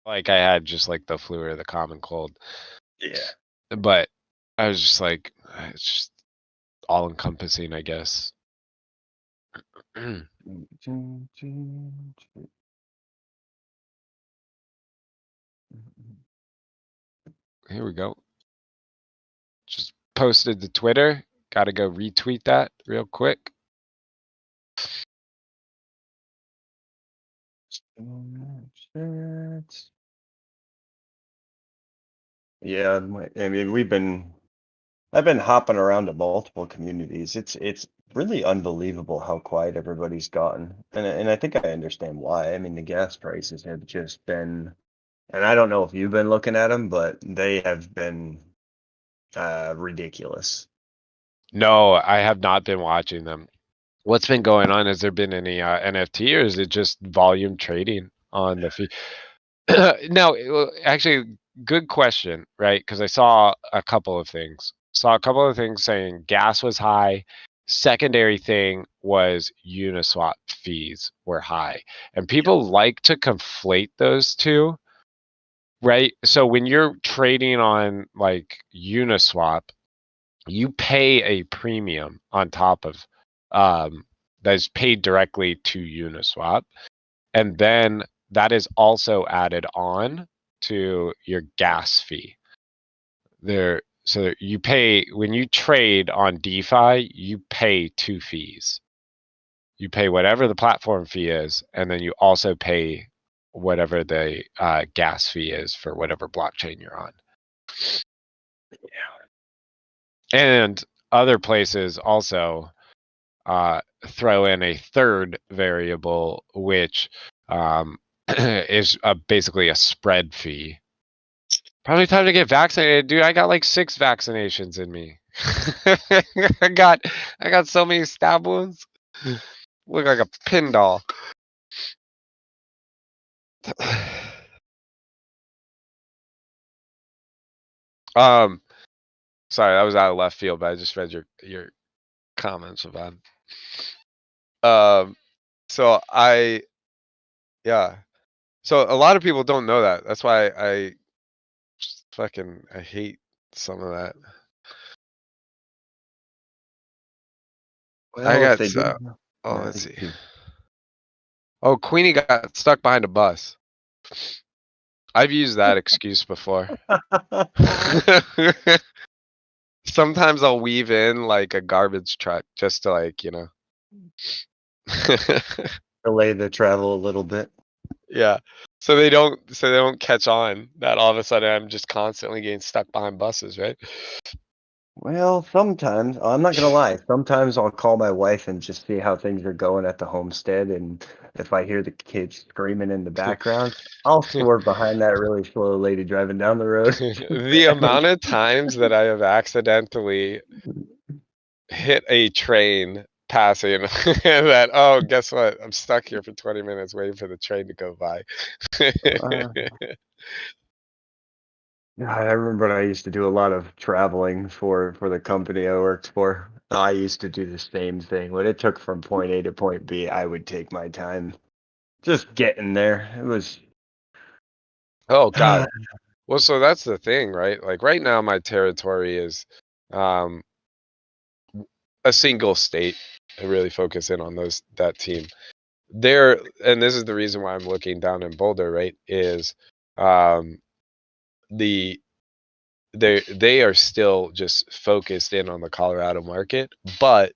like I had just like the flu or the common cold. Yeah. But I was just like, it's just all encompassing, I guess. Here we go. Just posted to Twitter. Got to go retweet that real quick. Yeah, I mean, I've been hopping around to multiple communities. It's really unbelievable how quiet everybody's gotten, and I think I understand why. I mean, the gas prices have just been, and I don't know if you've been looking at them, but they have been ridiculous. No, I have not been watching them. What's been going on? Has there been any NFT, or is it just volume trading on the fee? No, actually, good question, right? Because I saw a couple of things. Saying gas was high. Secondary thing was Uniswap fees were high. And people like to conflate those two, right? So when you're trading on like Uniswap, you pay a premium on top of that is paid directly to Uniswap. And then that is also added on to your gas fee. So you pay when you trade on DeFi, you pay two fees. You pay whatever the platform fee is, and then you also pay whatever the gas fee is for whatever blockchain you're on. Yeah. And other places also throw in a third variable, which is basically a spread fee. Probably time to get vaccinated, dude. I got like 6 vaccinations in me. I got so many stab wounds. Look like a pin doll. Sorry, that was out of left field, but I just read your comments about. So So a lot of people don't know that. That's why I hate some of that. Well, I got if they do, let's see. Oh, Queenie got stuck behind a bus. I've used that excuse before. Sometimes I'll weave in like a garbage truck just to like, delay the travel a little bit. Yeah. So they don't catch on that all of a sudden I'm just constantly getting stuck behind buses, right? Well, sometimes I'm not gonna lie. Sometimes I'll call my wife and just see how things are going at the homestead, and if I hear the kids screaming in the background, I'll swerve behind that really slow lady driving down the road. The amount of times that I have accidentally hit a train passing that, oh, guess what? I'm stuck here for 20 minutes waiting for the train to go by. I remember when I used to do a lot of traveling for the company I worked for. I used to do the same thing. When it took from point A to point B, I would take my time just getting there. It was Oh God. Well, so that's the thing, right? Like right now my territory is a single state. I really focus in on that team. And this is the reason why I'm looking down in Boulder, right? Is they are still just focused in on the Colorado market, but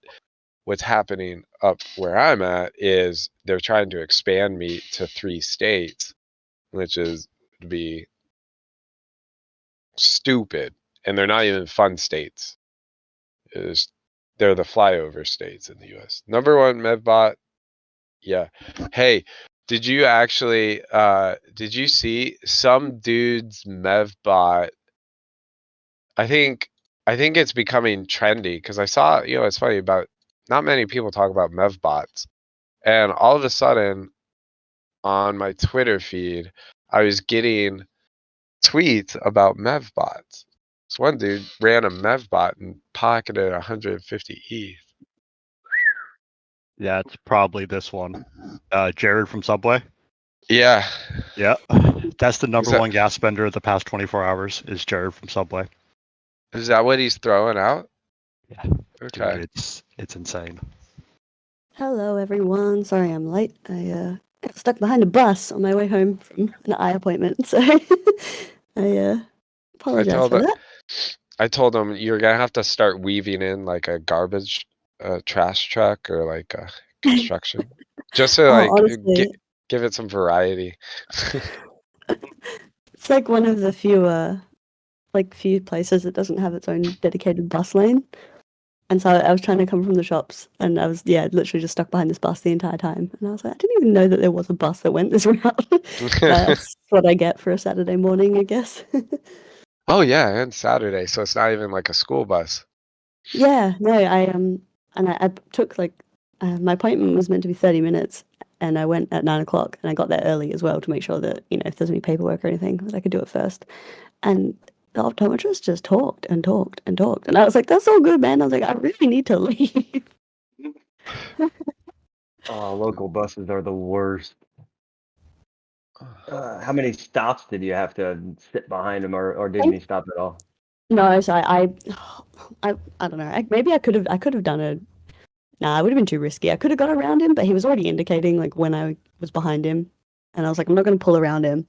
what's happening up where I'm at is they're trying to expand me to 3 states, which is to be stupid, and they're not even fun states. They're the flyover states in the US. Number 1 Mevbot. Yeah. Hey, did you actually did you see some dude's Mevbot? I think it's becoming trendy because I saw, it's funny about not many people talk about Mevbots. And all of a sudden on my Twitter feed, I was getting tweets about Mevbots. This one dude ran a Mevbot and pocketed 150 ETH. Yeah, it's probably this one. Jared from Subway. Yeah. Yeah. That's the number that- one gas spender of the past 24 hours is Jared from Subway. Is that what he's throwing out? Yeah. Okay. Dude, it's insane. Hello, everyone. Sorry I'm late. I got stuck behind a bus on my way home from an eye appointment, so I apologize for that. I told him you're gonna have to start weaving in like a garbage trash truck or like a construction, just to like honestly, give it some variety. it's like one of the few places that doesn't have its own dedicated bus lane. And so I was trying to come from the shops, and I was literally just stuck behind this bus the entire time. And I was like, I didn't even know that there was a bus that went this route. That's what I get for a Saturday morning, I guess. Oh yeah, and Saturday, so it's not even like a school bus. Yeah, no, I took my appointment was meant to be 30 minutes, and I went at 9 o'clock, and I got there early as well to make sure that if there's any paperwork or anything that I could do it first. And the optometrist just talked and talked and talked, and I was like, "That's all good, man." I was like, "I really need to leave." Oh, local buses are the worst. How many stops did you have to sit behind him, or didn't he stop at all? No, so I don't know. Maybe I could have done a. Nah, it would have been too risky. I could have got around him, but he was already indicating like when I was behind him, and I was like, I'm not going to pull around him.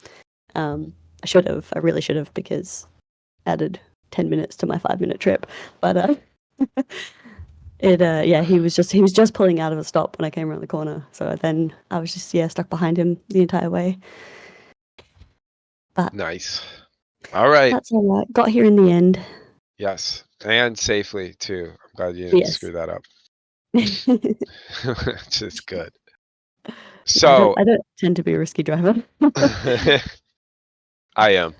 I should have. I really should have, because added 10 minutes to my 5-minute trip. But he was just pulling out of a stop when I came around the corner. So then I was just stuck behind him the entire way. But Nice. All right. that's all right. Got here in the end. Yes, and safely too. I'm glad you didn't screw that up. Which is good. So I don't tend to be a risky driver. I am.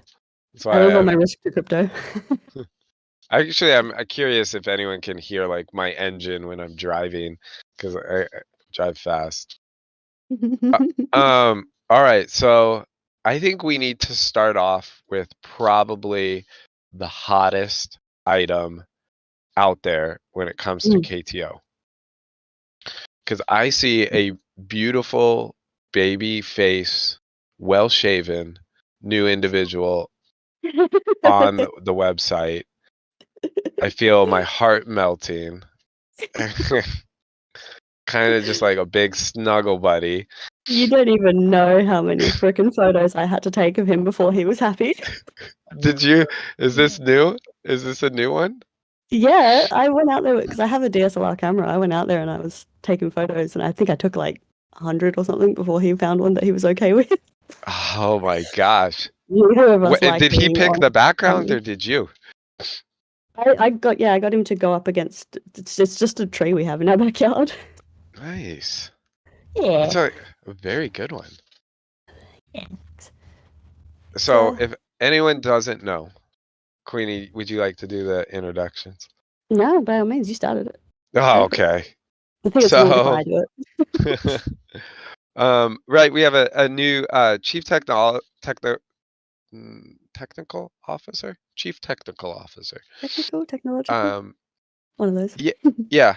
That's why I live on my risk to crypto. Actually, I'm curious if anyone can hear like my engine when I'm driving, because I drive fast. All right, so I think we need to start off with probably the hottest item out there when it comes to KTO. Because I see a beautiful baby face, well-shaven, new individual on the website. I feel my heart melting. Kind of just like a big snuggle buddy. You don't even know how many freaking photos I had to take of him before he was happy. Did you? Is this new? Is this a new one? Yeah, I went out there because I have a DSLR camera. I went out there and I was taking photos, and I think I took like 100 or something before he found one that he was okay with. Oh my gosh. Did he pick the background or did you? I got him to go up against. It's just a tree we have in our backyard. Nice. Yeah. That's a very good one. Yeah. So if anyone doesn't know, Queenie, would you like to do the introductions? No, by all means, you started it. Oh, okay. I think it's rude if I do it. Right, we have a new chief technical officer. Chief technical officer. Technological. One of those. Yeah.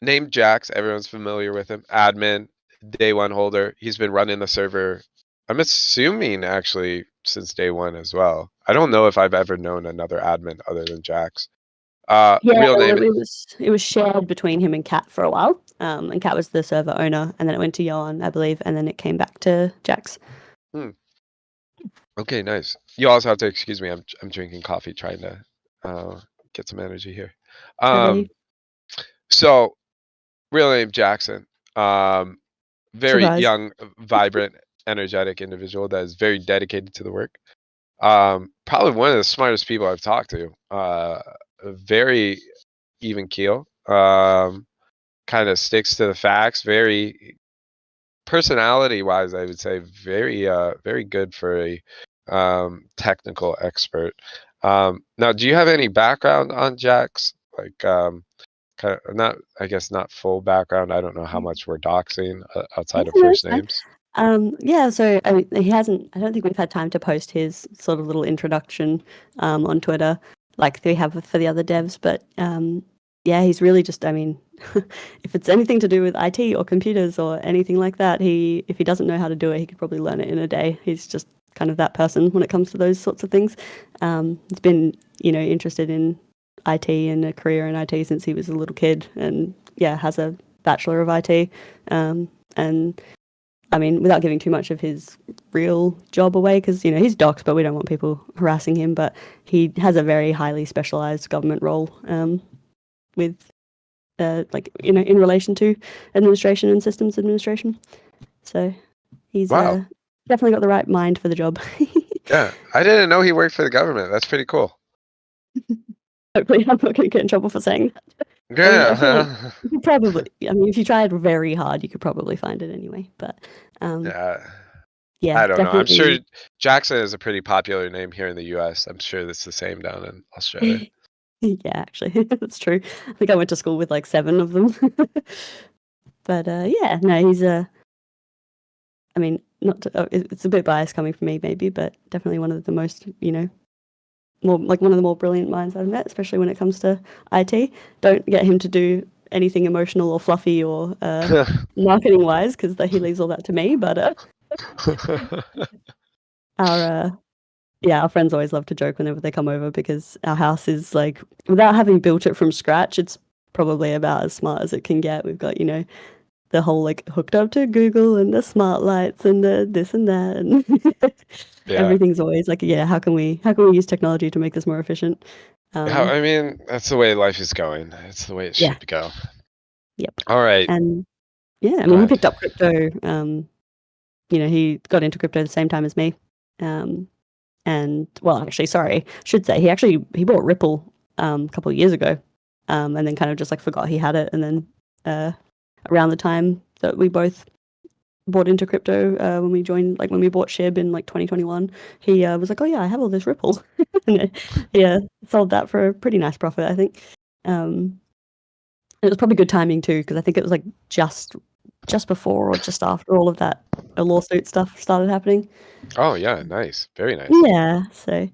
Named Jax. Everyone's familiar with him. Admin, day one holder. He's been running the server, I'm assuming actually since day one as well. I don't know if I've ever known another admin other than Jax. Real name. It was shared between him and Kat for a while. And Kat was the server owner, and then it went to Johan, I believe, and then it came back to Jax. Okay, nice. You also have to excuse me. I'm drinking coffee, trying to get some energy here. So, real name Jackson. Very Surprise. young, vibrant, energetic individual that is very dedicated to the work. Probably one of the smartest people I've talked to. Very even keel. Kind of sticks to the facts. Very personality-wise, I would say very good for a technical expert. Now, do you have any background on Jax? Like, kind of not full background. I don't know how much we're doxing outside of first names. So I mean, I don't think we've had time to post his sort of little introduction on Twitter like we have for the other devs, but yeah, he's really just, I mean, if it's anything to do with IT or computers or anything like that, if he doesn't know how to do it, he could probably learn it in a day. He's just kind of that person when it comes to those sorts of things. He's been, interested in IT and a career in IT since he was a little kid, and yeah, has a Bachelor of IT. And I mean, without giving too much of his real job away, because he's doxed, but we don't want people harassing him. But he has a very highly specialized government role with, in relation to administration and systems administration. So he's Wow. definitely got the right mind for the job. Yeah, I didn't know he worked for the government. That's pretty cool. Hopefully, I'm not going to get in trouble for saying that. Yeah. I feel like you could probably. I mean, if you tried very hard, you could probably find it anyway. But Yeah. yeah, I don't know. I'm sure definitely. Jackson is a pretty popular name here in the US. I'm sure it's the same down in Australia. Yeah, actually, that's true. I think I went to school with like 7 of them. But yeah, no, he's I mean, not to, it's a bit biased coming from me, maybe, but definitely one of the most, more like one of the more brilliant minds I've met, especially when it comes to IT. Don't get him to do anything emotional or fluffy or marketing wise, because he leaves all that to me. But our friends always love to joke whenever they come over, because our house is like, without having built it from scratch, it's probably about as smart as it can get. We've got, the whole like hooked up to Google and the smart lights and the this and that, and Yeah. everything's always like, yeah, how can we use technology to make this more efficient? I mean, that's the way life is going. It's the way it Yeah. should go. Yep. All right. And yeah, I Go mean, he ahead. picked up crypto. He got into crypto the same time as me. And well, actually, sorry, should say he bought Ripple a couple of years ago, and then kind of just like forgot he had it, and then around the time that we both bought into crypto, when we bought SHIB in like 2021, he was like, oh yeah, I have all this Ripple. And yeah, sold that for a pretty nice profit, I think. It was probably good timing too, because I think it was like just before or just after all of that lawsuit stuff started happening. Oh yeah, nice. Very nice. Yeah, so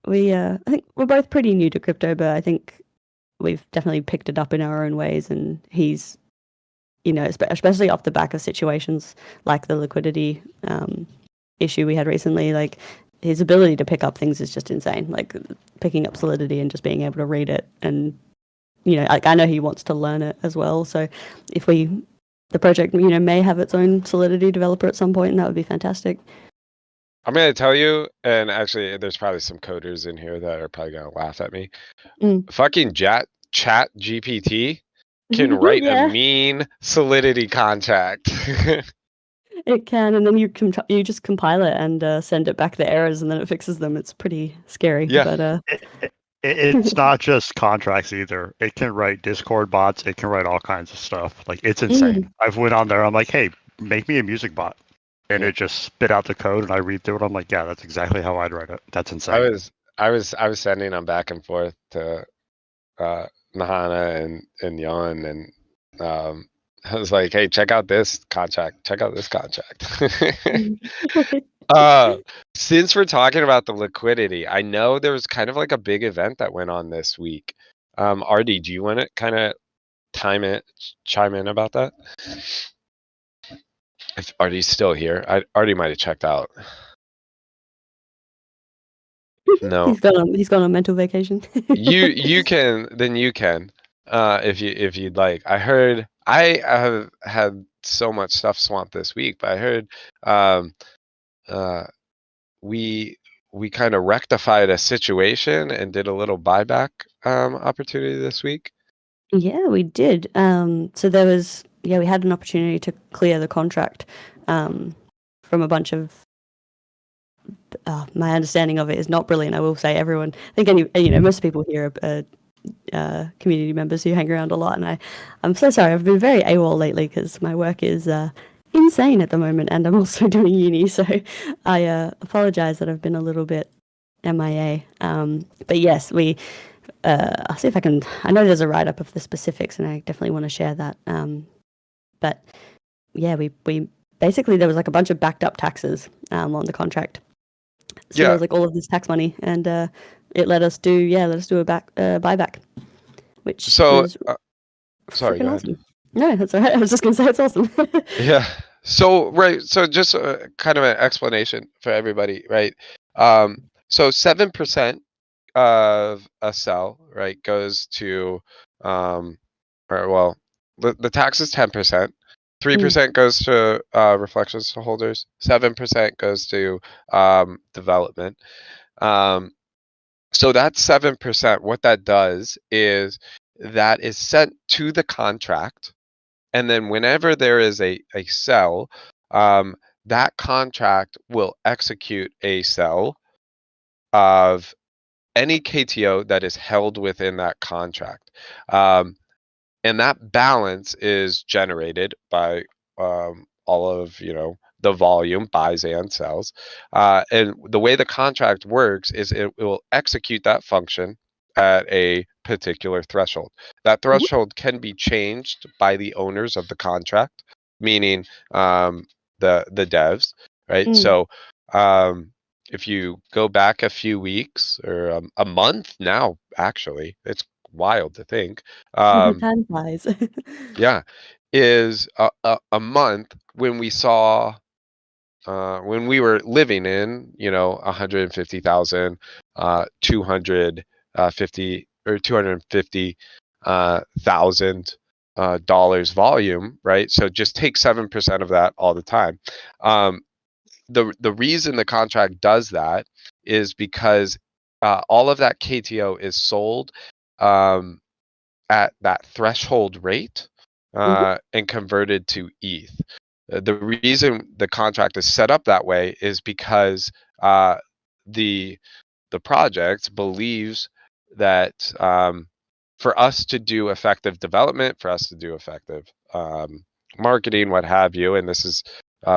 I think we're both pretty new to crypto, but I think we've definitely picked it up in our own ways, and he's, especially off the back of situations like the liquidity issue we had recently, like his ability to pick up things is just insane. Like picking up Solidity and just being able to read it, and like I know he wants to learn it as well. So if the project, may have its own Solidity developer at some point, and that would be fantastic. I'm gonna tell you, and actually, there's probably some coders in here that are probably gonna laugh at me. Fucking Chat GPT can write Yeah. a mean Solidity contract. It can, and then you just compile it and send it back the errors, and then it fixes them. It's pretty scary. Yeah. But It's not just contracts either. It can write Discord bots. It can write all kinds of stuff. Like, it's insane. I've went on there. I'm like, hey, make me a music bot, and it just spit out the code, and I read through it. I'm like, yeah, that's exactly how I'd write it. That's insane. I was sending them back and forth to Mahana and Yon, and I was like, hey, check out this contract. Check out this contract. Since we're talking about the liquidity, I know there was kind of like a big event that went on this week. Artie, do you want to kind of chime in about that? If Artie's still here, Artie might have checked out. No, he's gone on mental vacation. you can if you'd like. I heard I have had so much stuff swamped this week, but I heard we kind of rectified a situation and did a little buyback opportunity this week. Yeah, we did. So there was, we had an opportunity to clear the contract from a bunch of. My understanding of it is not brilliant. I will say, everyone. I think most people here are community members who hang around a lot, and I'm so sorry. I've been very AWOL lately because my work is insane at the moment, and I'm also doing uni. So I apologize that I've been a little bit MIA. But yes, we. I'll see if I can. I know there's a write up of the specifics, and I definitely want to share that. But yeah, we basically, there was like a bunch of backed up taxes on the contract. So there was like all of this tax money, and it let us do a buyback, which So, was sorry, freaking go ahead. awesome. No, that's all right. I was just gonna say it's awesome. Yeah. So right. So just kind of an explanation for everybody, right? So 7% of a cell, right, goes to, or well, the tax is 10%. 3% goes to reflections to holders. 7% goes to development. So that's 7%. What that does is that is sent to the contract. And then whenever there is a cell, that contract will execute a cell of any KTO that is held within that contract. And that balance is generated by all of, the volume, buys and sells. And the way the contract works is it will execute that function at a particular threshold. That threshold can be changed by the owners of the contract, meaning the devs, right? So if you go back a few weeks or a month now, actually, it's wild to think. Time flies. Yeah, is a month when we saw when we were living in 150,000, 250 or 250,000 dollars volume, right? So just take 7% of that all the time. The reason the contract does that is because all of that KTO is sold at that threshold rate and converted to ETH. The reason the contract is set up that way is because the project believes that for us to do effective development, for us to do effective marketing, what have you, and this is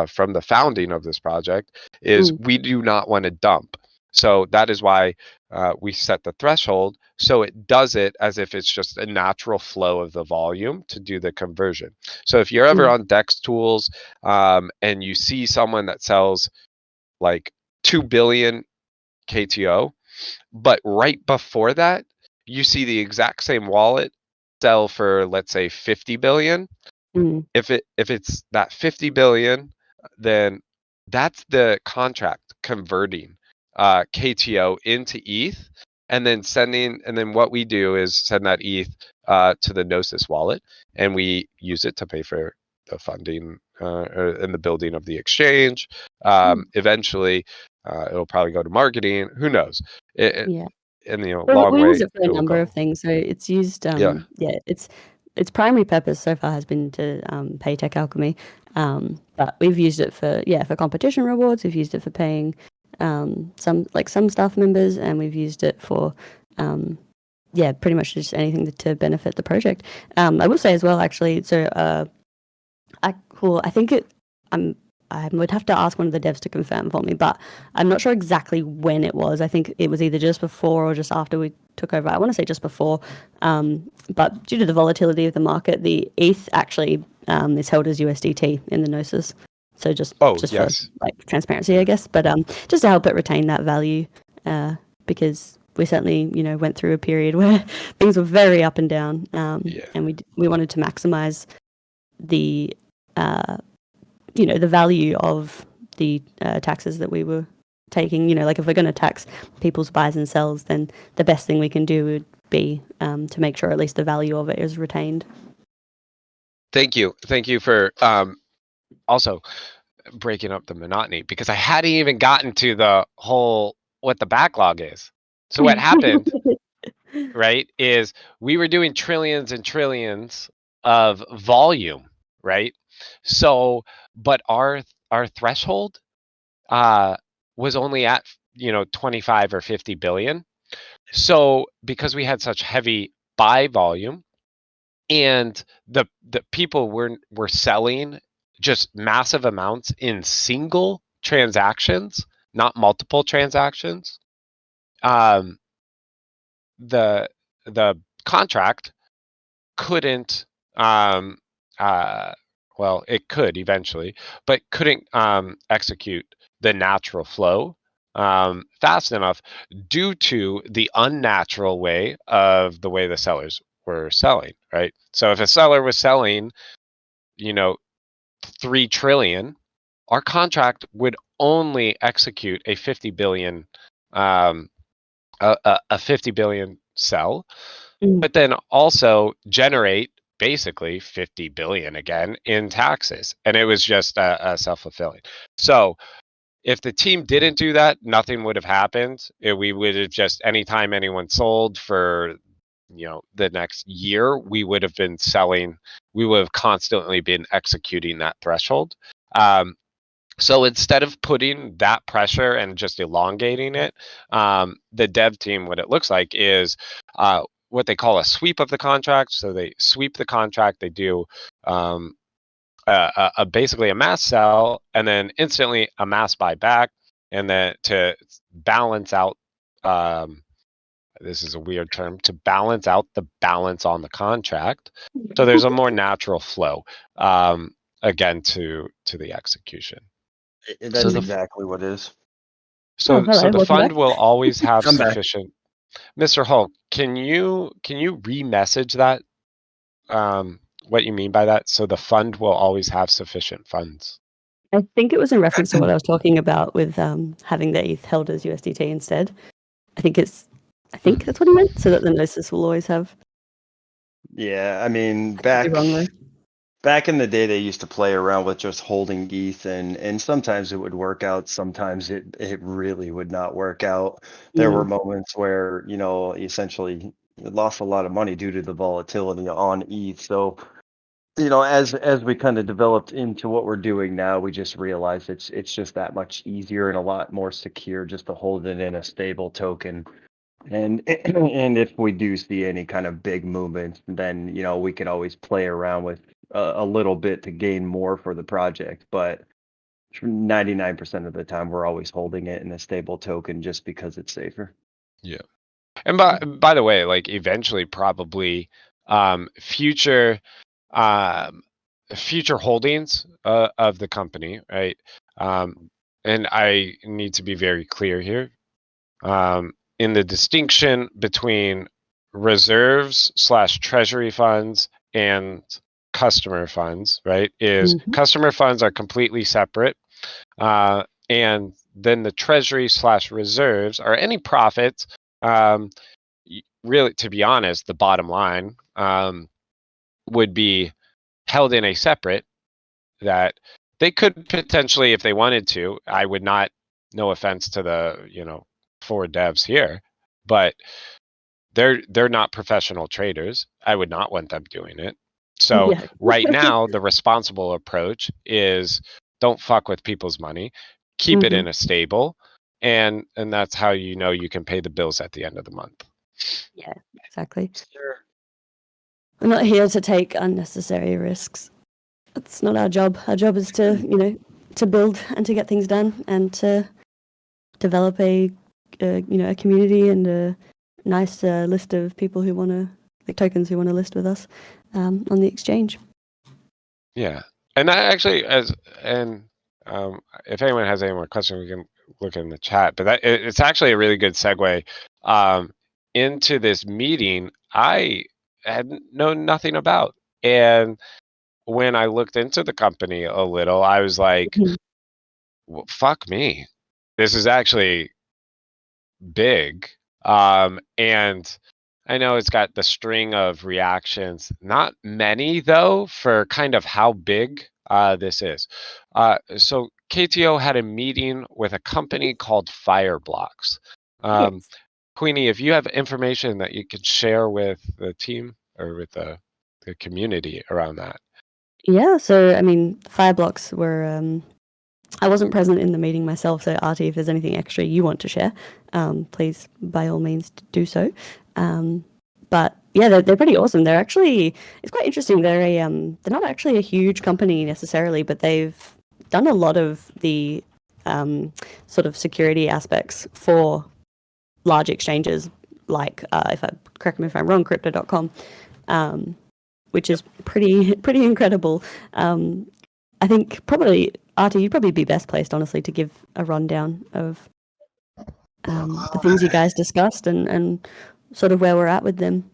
from the founding of this project, is we do not want to dump. So that is why we set the threshold, so it does it as if it's just a natural flow of the volume to do the conversion. So if you're ever on Dex Tools and you see someone that sells like 2 billion KTO, but right before that, you see the exact same wallet sell for, let's say, 50 billion. If it's that 50 billion, then that's the contract converting KTO into ETH, and then what we do is send that ETH to the Gnosis wallet, and we use it to pay for the funding and the building of the exchange. Eventually, it'll probably go to marketing. Who knows? Yeah. In the Well, long we way, use it for a it will number go. of things. So it's used, Yeah. its primary purpose so far has been to pay tech alchemy, but we've used it for competition rewards. We've used it for paying some staff members, and we've used it for pretty much just anything to benefit the project. I will say as well, actually, so I think I would have to ask one of the devs to confirm for me, but I'm not sure exactly when it was. I think it was either just before or just after we took over. I want to say just before, but due to the volatility of the market, the ETH actually is held as USDT in the Gnosis. So just yes. for like transparency, I guess, but just to help it retain that value, because we certainly went through a period where things were very up and down, and we wanted to maximize the the value of the taxes that we were taking. Like if we're going to tax people's buys and sells, then the best thing we can do would be to make sure at least the value of it is retained. Thank you for also breaking up the monotony, because I hadn't even gotten to the whole what the backlog is. So what happened, right, is we were doing trillions and trillions of volume, right? So, but our threshold was only at 25 or 50 billion. So because we had such heavy buy volume, and the people were selling just massive amounts in single transactions, not multiple transactions, the contract couldn't well, it could eventually, but couldn't execute the natural flow fast enough due to the unnatural way of the way the sellers were selling, right? So if a seller was selling, 3 trillion, our contract would only execute a 50 billion a 50 billion sell, but then also generate basically 50 billion again in taxes. And it was just a self-fulfilling. So if the team didn't do that, nothing would have happened. We would have just, anytime anyone sold for the next year, we would have been selling, we would have constantly been executing that threshold. So instead of putting that pressure and just elongating it, the dev team, what it looks like is what they call a sweep of the contract. So they sweep the contract, they do basically a mass sell, and then instantly a mass buy back, and then to balance out, this is a weird term, to balance out the balance on the contract. So there's a more natural flow, again, to the execution. That's exactly what it is. So hello, the welcome fund back. will always have I'm back. sufficient. Mr. Hulk, can you re-message that? What you mean by that? So the fund will always have sufficient funds. I think it was in reference to what I was talking about with having the ETH held as USDT instead. I think that's what he meant. So that the Gnosis will always have. Yeah, I mean, I could be wrong though. back in the day, they used to play around with just holding ETH, and sometimes it would work out. Sometimes it really would not work out. There were moments where, essentially lost a lot of money due to the volatility on ETH. So, as we kind of developed into what we're doing now, we just realized it's just that much easier and a lot more secure just to hold it in a stable token. And and if we do see any kind of big movements, then we can always play around with a little bit to gain more for the project. But 99% of the time, we're always holding it in a stable token just because it's safer. Yeah. And by the way, like eventually, probably future holdings of the company, right? And I need to be very clear here. In the distinction between reserves / treasury funds and customer funds, right? Is customer funds are completely separate. And then the treasury / reserves are any profits. Really, to be honest, the bottom line would be held in a separate, that they could potentially, if they wanted to, I would not, no offense to the, 4 devs here, but they're not professional traders. I would not want them doing it. So right now, the responsible approach is don't fuck with people's money, keep it in a stable, and that's how you can pay the bills at the end of the month. Yeah, exactly. Sure. We're not here to take unnecessary risks. It's not our job. Our job is to, to build and to get things done and to develop a community and a nice list of people who want to, like tokens who want to list with us on the exchange. Yeah, and I actually, if anyone has any more questions, we can look in the chat. But it's actually a really good segue into this meeting I had known nothing about, and when I looked into the company a little, I was like, well, fuck me, this is actually big. And I know it's got the string of reactions, not many though, for kind of how big this is. So KTO had a meeting with a company called Fireblocks. Queenie, if you have information that you could share with the team or with the community around that. Yeah, so I mean, Fireblocks were. I wasn't present in the meeting myself, so Artie, if there's anything extra you want to share, please by all means do so. But yeah, they're pretty awesome. They're actually, it's quite interesting. They're not actually a huge company necessarily, but they've done a lot of the sort of security aspects for large exchanges, like correct me if I'm wrong, Crypto.com, which is pretty incredible. I think probably Artie, you'd probably be best placed, honestly, to give a rundown of the things you guys discussed and sort of where we're at with them.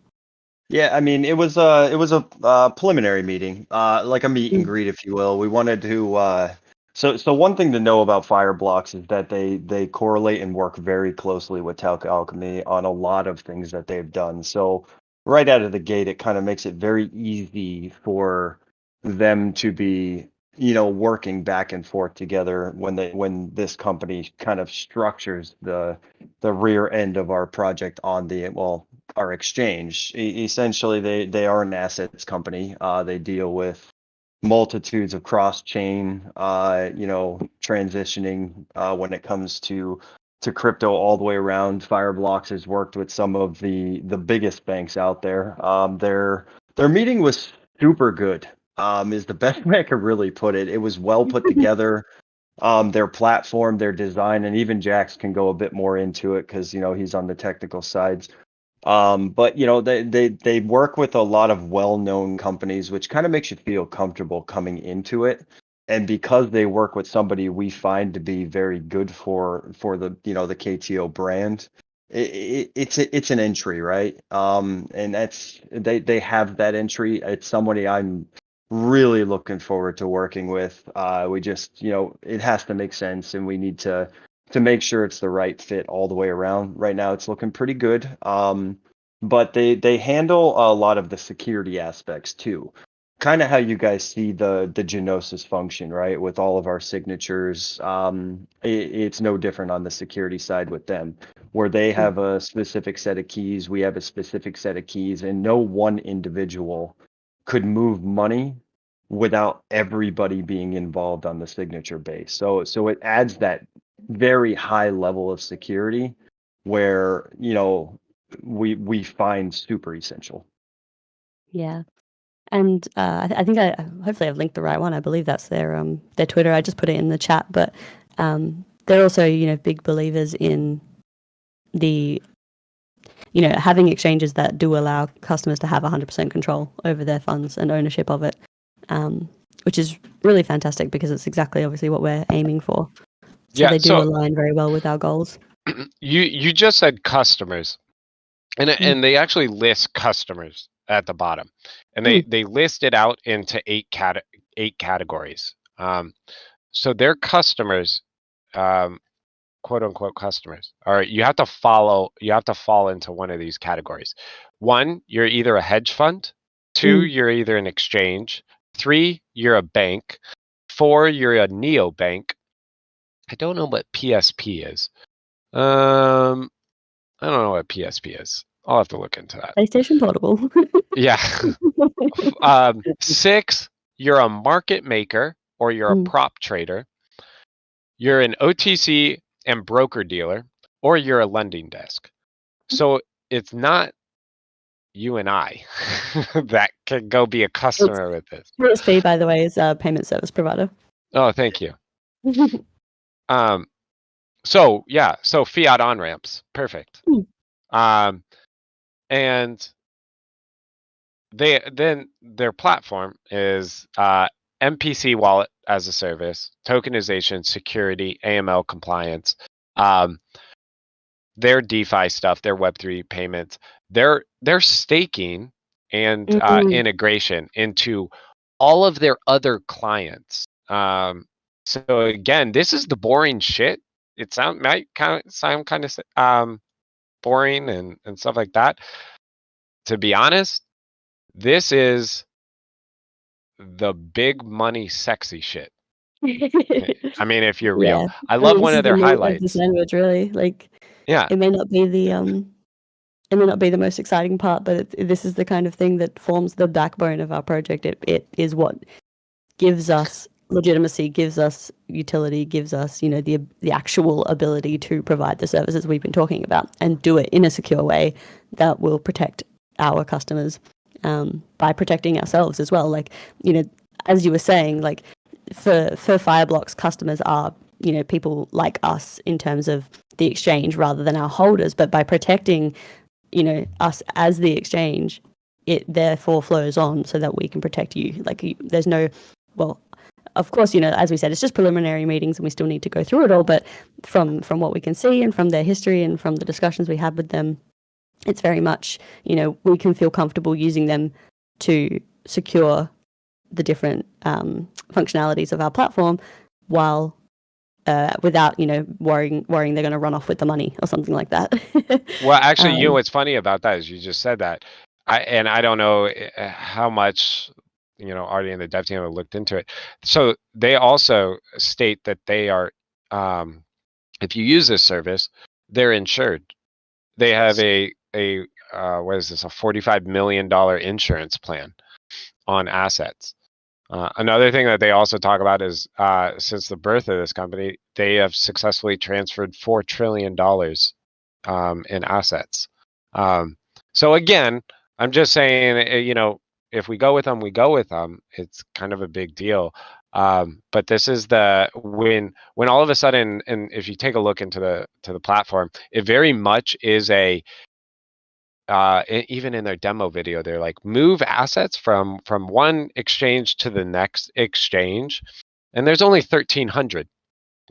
Yeah, I mean, it was a preliminary meeting, like a meet and greet, if you will. We wanted to so one thing to know about Fireblocks is that they correlate and work very closely with Talc Alchemy on a lot of things that they've done. So right out of the gate, it kind of makes it very easy for them to be, working back and forth together when this company kind of structures the rear end of our project on our exchange. Essentially, they are an assets company. They deal with multitudes of cross-chain, transitioning when it comes to crypto all the way around. Fireblocks has worked with some of the biggest banks out there. Their meeting was super good. Is the best way I could really put it. It was well put together. Their platform, their design, and even Jax can go a bit more into it because he's on the technical sides. But they work with a lot of well-known companies, which kind of makes you feel comfortable coming into it. And because they work with somebody we find to be very good for the the KTO brand, it's an entry, right? And that's they have that entry. It's somebody I'm really looking forward to working with. We just it has to make sense, and we need to make sure it's the right fit all the way around. Right now, it's looking pretty good. But they handle a lot of the security aspects too. Kind of how you guys see the Genosis function, right? With all of our signatures, it's no different on the security side with them, where they have a specific set of keys, we have a specific set of keys, and no one individual could move money without everybody being involved on the signature base. So it adds that very high level of security where we find super essential. Yeah. And I think hopefully I've linked the right one. I believe that's their Twitter. I just put it in the chat, but they're also big believers in the having exchanges that do allow customers to have 100% control over their funds and ownership of it, which is really fantastic because it's exactly obviously what we're aiming for. So they do align very well with our goals. You just said customers, and they actually list customers at the bottom, and they list it out into eight categories. So their customers, quote unquote customers, are you have to fall into one of these categories. 1, you're either a hedge fund. 2, you're either an exchange. 3, you're a bank. 4, you're a neobank. I don't know what PSP is. I don't know what PSP is. I'll have to look into that. PlayStation Portable. Yeah. 6, you're a market maker or you're a prop trader. You're an OTC and broker dealer, or you're a lending desk. So it's not you and I that can go be a customer with this. PSP, by the way, is a payment service provider. Oh, thank you. So fiat on ramps, perfect. And their platform is MPC wallet as a service, tokenization, security, AML compliance, their DeFi stuff, their Web3 payments, their staking and integration into all of their other clients. So again, this is the boring shit. It might sound kind of boring and stuff like that. To be honest, this is the big money sexy shit. I mean, if you're real, I love one of their highlights. The sandwich, really, it may not be the most exciting part, but this is the kind of thing that forms the backbone of our project. It is what gives us legitimacy, gives us utility, gives us the actual ability to provide the services we've been talking about and do it in a secure way that will protect our customers by protecting ourselves as well. As you were saying, for Fireblocks, customers are people like us in terms of the exchange rather than our holders, but by protecting us as the exchange, it therefore flows on so that we can protect you. There's no, well, of course, as we said, it's just preliminary meetings and we still need to go through it all, but from what we can see and from their history and from the discussions we had with them, it's very much, we can feel comfortable using them to secure the different functionalities of our platform while without worrying they're going to run off with the money or something like that. Well, actually, what's funny about that is you just said that. I don't know how much Artie and the dev team have looked into it. So they also state that they are, if you use this service, they're insured. They have a what is this, a $45 million insurance plan on assets. Another thing that they also talk about is since the birth of this company, they have successfully transferred $4 trillion in assets. So again, I'm just saying, if we go with them, we go with them. It's kind of a big deal. But this is when all of a sudden, and if you take a look into the platform, it very much is even in their demo video, they're like, move assets from one exchange to the next exchange, and there's only 1,300.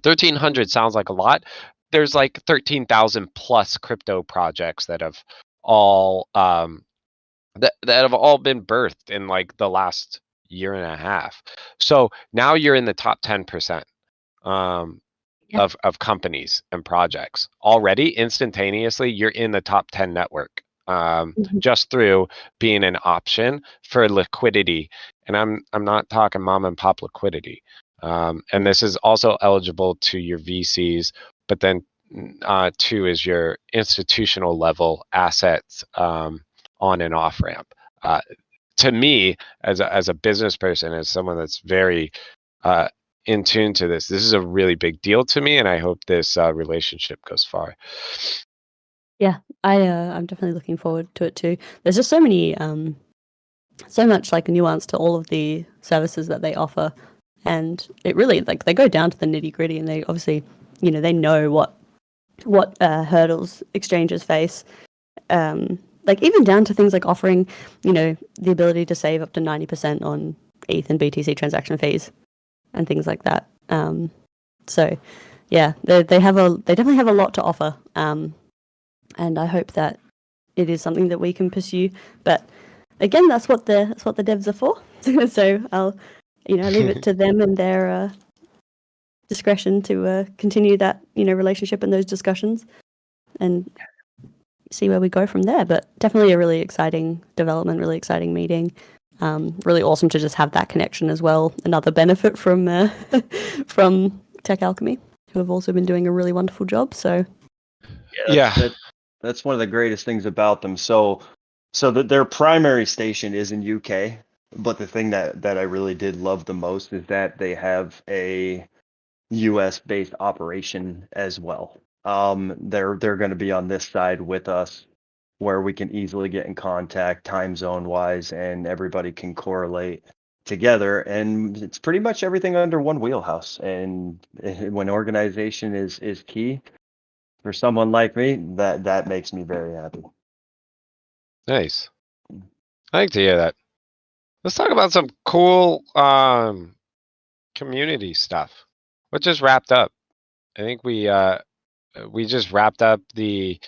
1,300 sounds like a lot. There's like 13,000 plus crypto projects that have all that have all been birthed in like the last year and a half. So now you're in the top 10% of companies and projects already. Instantaneously, you're in the top 10 network. Just through being an option for liquidity, and I'm not talking mom and pop liquidity. And this is also eligible to your VCs, but then 2 is your institutional level assets on and off ramp. To me, as a business person, as someone that's very in tune to this is a really big deal to me, and I hope this relationship goes far. Yeah, I'm definitely looking forward to it too. There's just so many, so much like nuance to all of the services that they offer, and it really they go down to the nitty gritty, and they obviously, they know what hurdles exchanges face, even down to things like offering, the ability to save up to 90% on ETH and BTC transaction fees, and things like that. So, yeah, they definitely have a lot to offer. And I hope that it is something that we can pursue. But again, that's what the devs are for. So I'll leave it to them and their discretion to continue that relationship and those discussions, and see where we go from there. But definitely a really exciting development, really exciting meeting. Really awesome to just have that connection as well. Another benefit from from Tech Alchemy, who have also been doing a really wonderful job. So that's one of the greatest things about them. So that their primary station is in UK, but the thing that I really did love the most is that they have a US based operation as well. They're going to be on this side with us, where we can easily get in contact time zone wise, and everybody can correlate together, and it's pretty much everything under one wheelhouse. And when organization is key for someone like me, that makes me very happy. Nice. I like to hear that. Let's talk about some cool community stuff. What just wrapped up? I think we just wrapped up the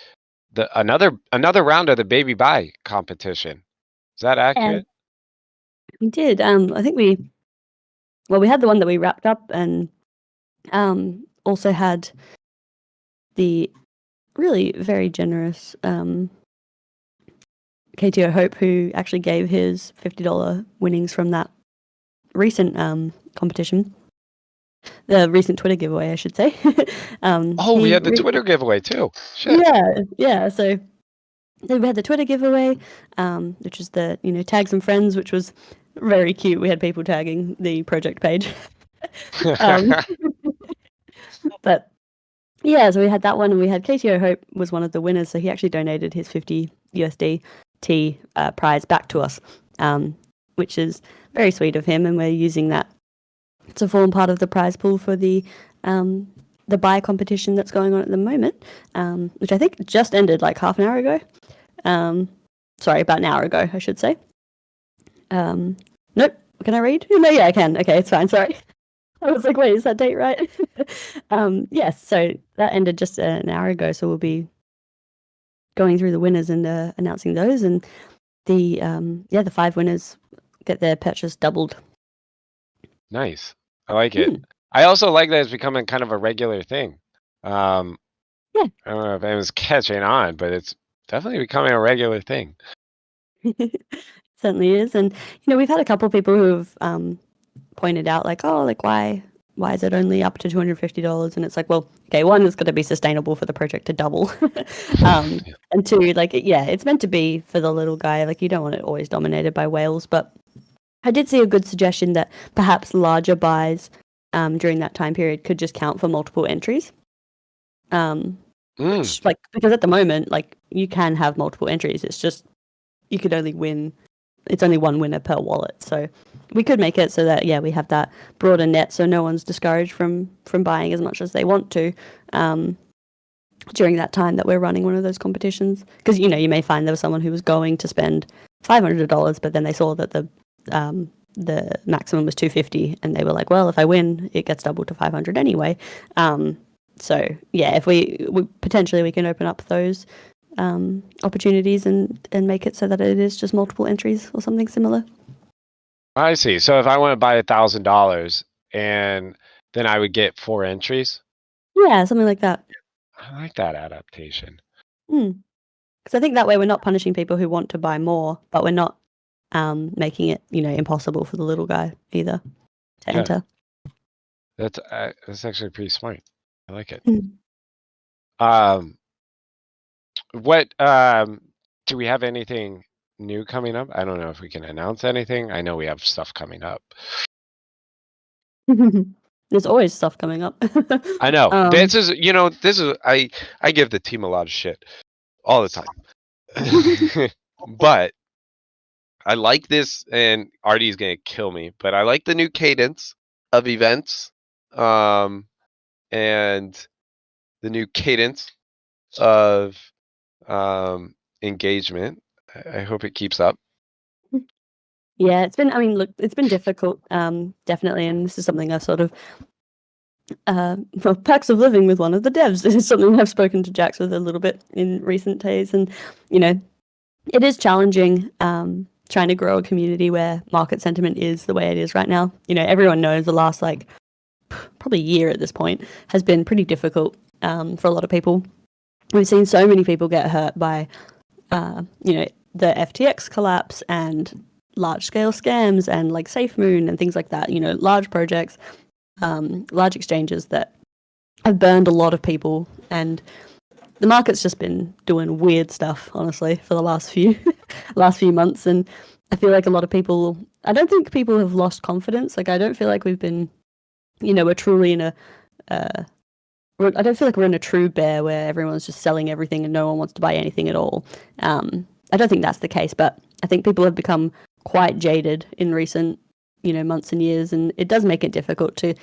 another round of the baby buy competition. Is that accurate? We did. I think we had the one that we wrapped up, and also had the really very generous KTO Hope, who actually gave his $50 winnings from that recent competition. The recent Twitter giveaway, I should say. We had the Twitter giveaway too. Shit. Yeah. So we had the Twitter giveaway, which is the tag some friends, which was very cute. We had people tagging the project page. But yeah, so we had that one, and we had KTO Hope was one of the winners. So he actually donated his 50 USDT prize back to us, which is very sweet of him, and we're using that to form part of the prize pool for the buy competition that's going on at the moment, which I think just ended like half an hour ago. Sorry, about an hour ago, I should say. Nope. Can I read? No, yeah, I can. Okay, it's fine. Sorry. I was like, wait, is that date right? Yes, so that ended just an hour ago, so we'll be going through the winners and announcing those, and the 5 winners get their purchase doubled. Nice. I like it. I also like that it's becoming kind of a regular thing. Yeah. I don't know if anyone's catching on, but it's definitely becoming a regular thing. Certainly is. And we've had a couple of people who've pointed out like, oh, like why is it only up to $250? And it's like, well, okay, one, it's got to be sustainable for the project to double. And two, like, yeah, it's meant to be for the little guy. Like, you don't want it always dominated by whales. But I did see a good suggestion that perhaps larger buys during that time period could just count for multiple entries. Which, like, because at the moment, like, you can have multiple entries. It's just you could only win. It's only one winner per wallet. So we could make it so that, yeah, we have that broader net, so no one's discouraged from buying as much as they want to during that time that we're running one of those competitions. Because you may find there was someone who was going to spend $500, but then they saw that the maximum was $250, and they were like, well, if I win, it gets doubled to $500 anyway. So yeah, if we potentially we can open up those opportunities and make it so that it is just multiple entries or something similar. I see. So if I want to buy $1,000 and then I would get 4 entries. Yeah, something like that. I like that adaptation. Because I think that way we're not punishing people who want to buy more, but we're not making it impossible for the little guy either to enter. That's actually pretty smart. I like it. What do we have anything new coming up? I don't know if we can announce anything. I know we have stuff coming up. There's always stuff coming up. I know. This is I give the team a lot of shit all the time. But I like this, and Artie's gonna kill me, but I like the new cadence of events, and the new cadence of engagement. I hope it keeps up. Yeah, it's been difficult, definitely, and this is something I've sort of perks of living with one of the devs. This is something I've spoken to Jax with a little bit in recent days, and it is challenging trying to grow a community where market sentiment is the way it is right now. Everyone knows the last probably year at this point has been pretty difficult for a lot of people. We've seen so many people get hurt by the FTX collapse and large-scale scams and like SafeMoon and things like that. Large projects, large exchanges that have burned a lot of people, and the market's just been doing weird stuff, honestly, for the last few months. And I feel like a lot of people, I don't think people have lost confidence. Like, I don't feel like we've been, we're truly in I don't feel like we're in a true bear where everyone's just selling everything and no one wants to buy anything at all. I don't think that's the case, but I think people have become quite jaded in recent, months and years, and it does make it difficult to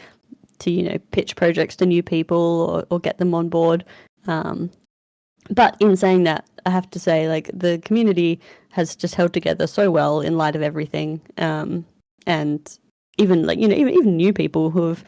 pitch projects to new people or get them on board. But in saying that, I have to say, like, the community has just held together so well in light of everything, and even even new people who have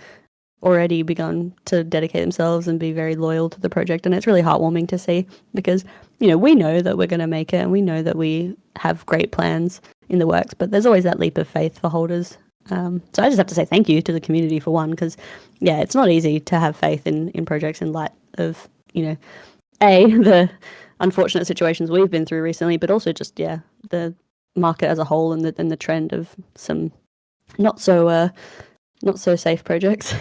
already begun to dedicate themselves and be very loyal to the project, and it's really heartwarming to see, because we know that we're going to make it and we know that we have great plans in the works, but there's always that leap of faith for holders. So I just have to say thank you to the community for one, because it's not easy to have faith in projects in light of the unfortunate situations we've been through recently, but also just the market as a whole and the trend of some not so safe projects.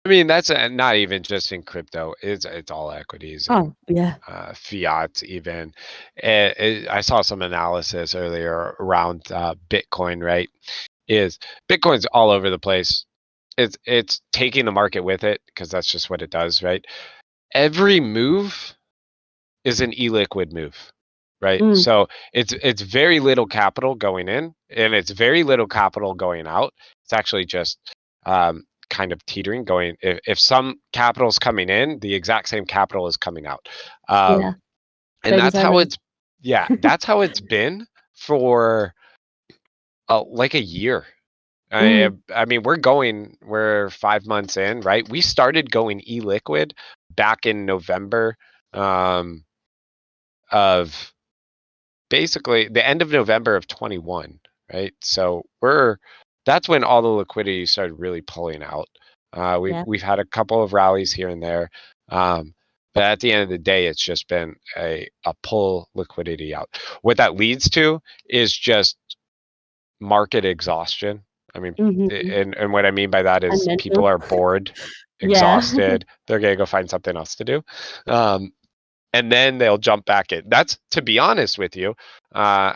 I mean, that's not even just in crypto. It's all equities. Oh, yeah. Fiat even. I saw some analysis earlier around Bitcoin, right? Bitcoin's all over the place. It's taking the market with it, because that's just what it does, right? Every move is an e-liquid move, right? So it's very little capital going in, and it's very little capital going out. It's actually just kind of teetering, going, if some capital is coming in, the exact same capital is coming out. And that's how that's how it's been for like a year. I mean, we're 5 months in, right? We started going e-liquid back in November of basically the end of November of 21, right? So that's when all the liquidity started really pulling out. We've had a couple of rallies here and there, but at the end of the day, it's just been a pull liquidity out. What that leads to is just market exhaustion. I mean, and what I mean by that is people are bored, exhausted. They're gonna go find something else to do, and then they'll jump back in. That's, to be honest with you, I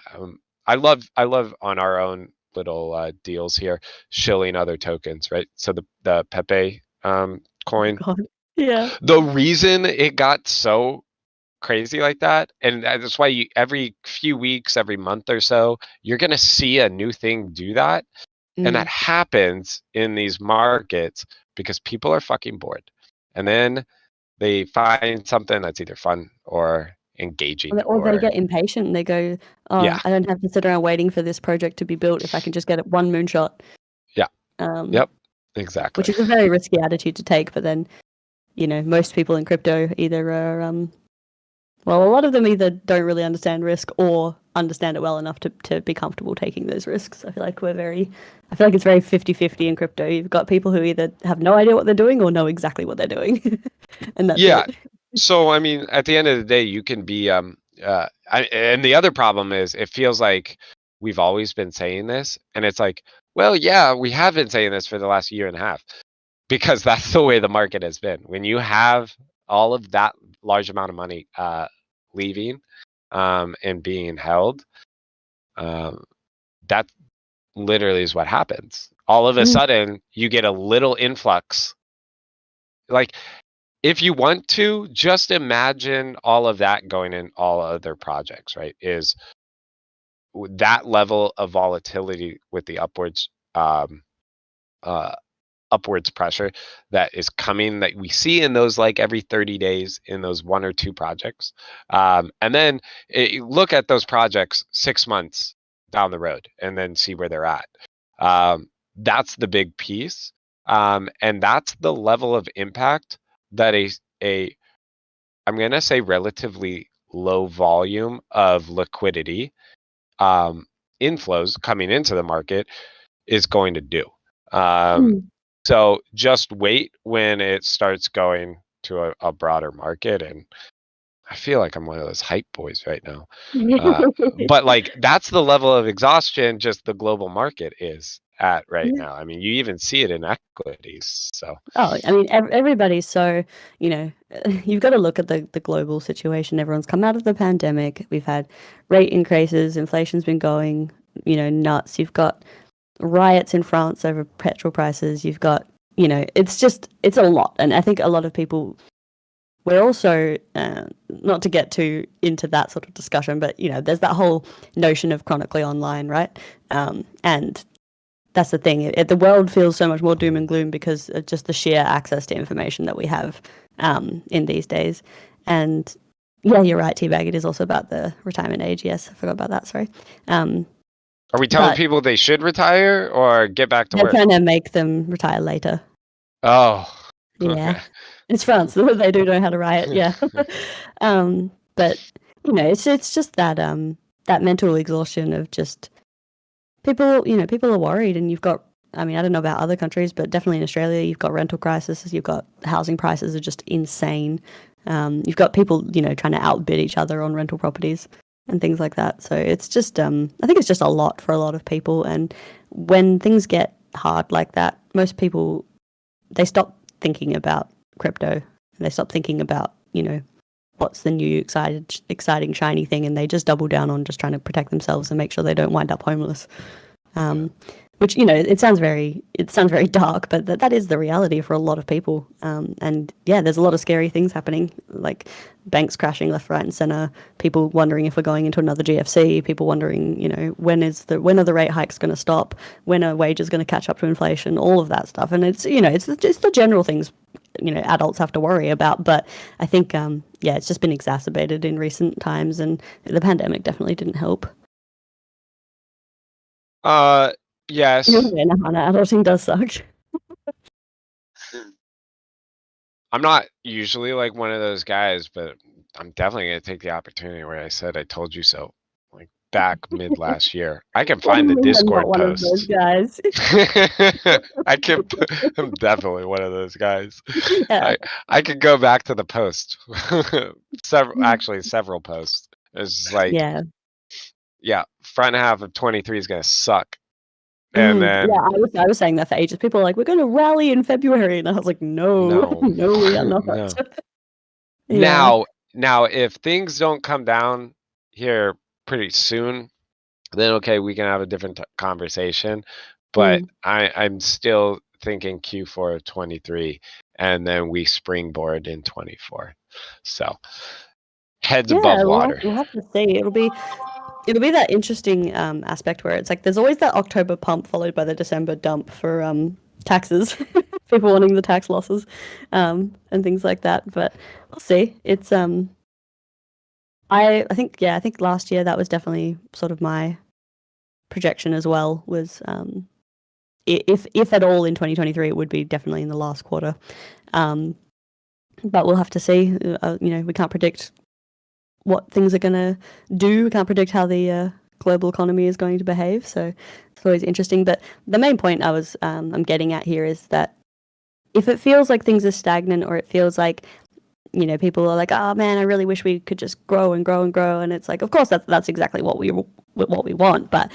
love on our own little deals here, shilling other tokens, right? So the Pepe coin. God. Yeah. The reason it got so crazy like that, and that's why every few weeks, every month or so, you're gonna see a new thing do that. And that happens in these markets because people are fucking bored. And then they find something that's either fun or engaging. Or they get impatient and they go, oh, Yeah. I don't have to sit around waiting for this project to be built if I can just get it one moonshot. Yeah. Yep. Exactly. Which is a very risky attitude to take. But then, you know, most people in crypto either are, well, a lot of them either don't really understand risk or understand it well enough to be comfortable taking those risks. I feel like it's very 50-50 in crypto. You've got people who either have no idea what they're doing or know exactly what they're doing. And that's it. So, I mean, at the end of the day, you can be, and the other problem is it feels like we've always been saying this, and it's like, well, yeah, we have been saying this for the last year and a half, because that's the way the market has been. When you have all of that large amount of money leaving and being held, that literally is what happens. All of a sudden, you get a little influx. Like, if you want to, just imagine all of that going in all other projects, right? Is that level of volatility with the upwards pressure that is coming, that we see in those, like, every 30 days in those one or two projects, and then look at those projects 6 months down the road and then see where they're at. That's the big piece, and that's the level of impact that I'm gonna say relatively low volume of liquidity inflows coming into the market is going to do. So just wait when it starts going to a broader market. And I feel like I'm one of those hype boys right now. But like, that's the level of exhaustion just the global market is at right now. I mean, you even see it in equities. So I mean, everybody's so, you know, you've got to look at the global situation. Everyone's come out of the pandemic. We've had rate increases. Inflation's been going, you know, nuts. You've got riots in France over petrol prices. You've got, you know, it's a lot. And I think a lot of people, we're also, not to get too into that sort of discussion, but, you know, there's that whole notion of chronically online, right? And that's the thing. The world feels so much more doom and gloom because of just the sheer access to information that we have in these days. And yeah, you're right, Teabag. It is also about the retirement age. Yes, I forgot about that. Sorry. Are we telling people they should retire or get back to work? They're trying to make them retire later. Oh. Yeah. Okay. It's France. They do know how to riot. Yeah. But, you know, it's just that that mental exhaustion of just people, you know, people are worried, and you've got, I mean, I don't know about other countries, but definitely in Australia, you've got rental crises, you've got housing prices are just insane. You've got people, you know, trying to outbid each other on rental properties and things like that. So it's just, I think it's just a lot for a lot of people. And when things get hard like that, most people, they stop thinking about crypto, and they stop thinking about, you know, what's the new exciting shiny thing, and they just double down on just trying to protect themselves and make sure they don't wind up homeless. Which, you know, it sounds very dark, but that is the reality for a lot of people. And yeah, there's a lot of scary things happening, like banks crashing left, right, and center. People wondering if we're going into another GFC. People wondering, you know, when are the rate hikes going to stop? When are wages going to catch up to inflation? All of that stuff. And it's, you know, it's just the general things, you know, adults have to worry about. But I think, yeah, it's just been exacerbated in recent times, and the pandemic definitely didn't help. Yes. Adulting does suck. I'm not usually like one of those guys, but I'm definitely gonna take the opportunity where I said I told you so, like back mid last year. I can find the I'm not Discord one of those posts. guys. I can. I'm definitely one of those guys. Yeah. I could go back to the post. Several posts. It's like, Yeah. yeah, front half of 23 is gonna suck, and then Yeah, I was saying that for ages. People are like, we're going to rally in February, and I was like, no, no, no, we are not. no. Yeah. Now, if things don't come down here pretty soon, then okay, we can have a different conversation. But I'm still thinking Q4 of 23, and then we springboard in 24. So heads above water. We'll have to see. It'll be that interesting aspect where it's like there's always that October pump followed by the December dump for taxes, people wanting the tax losses, and things like that. But we'll see. It's I think last year that was definitely sort of my projection as well. Was if at all in 2023, it would be definitely in the last quarter. But we'll have to see. We can't predict what things are going to do. We can't predict how the global economy is going to behave. So it's always interesting. But the main point I'm getting at here is that if it feels like things are stagnant, or it feels like, people are like, oh man, I really wish we could just grow and grow and grow. And it's like, of course, that's exactly what we want. But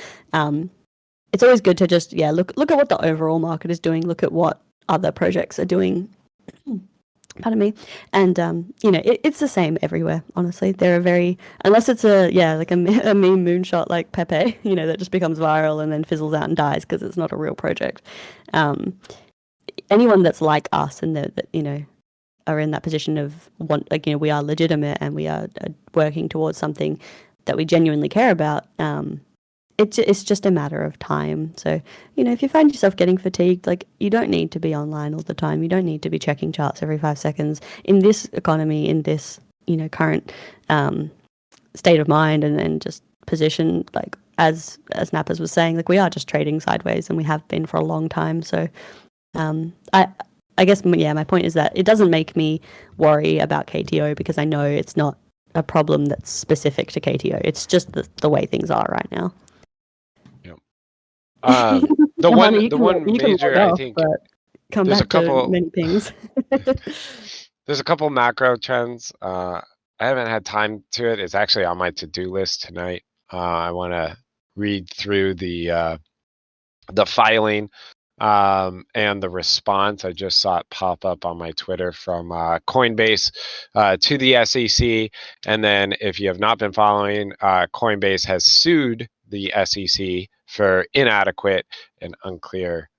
it's always good to just, look at what the overall market is doing. Look at what other projects are doing. Pardon me. And, it's the same everywhere, honestly. There are unless it's a meme moonshot like Pepe, that just becomes viral and then fizzles out and dies because it's not a real project. Anyone that's like us and that are in that position of we are legitimate and we are working towards something that we genuinely care about, it's just a matter of time. So, if you find yourself getting fatigued, like, you don't need to be online all the time. You don't need to be checking charts every 5 seconds. In this economy, in this, current state of mind and just position, like, as Nappers was saying, like, we are just trading sideways, and we have been for a long time. So, I guess, my point is that it doesn't make me worry about KTO because I know it's not a problem that's specific to KTO. It's just the way things are right now. The one major, I think, come there's back to many things. There's a couple macro trends. I haven't had time to it. It's actually on my to-do list tonight. I want to read through the filing and the response. I just saw it pop up on my Twitter from Coinbase to the SEC. And then if you have not been following, Coinbase has sued the SEC for inadequate and unclear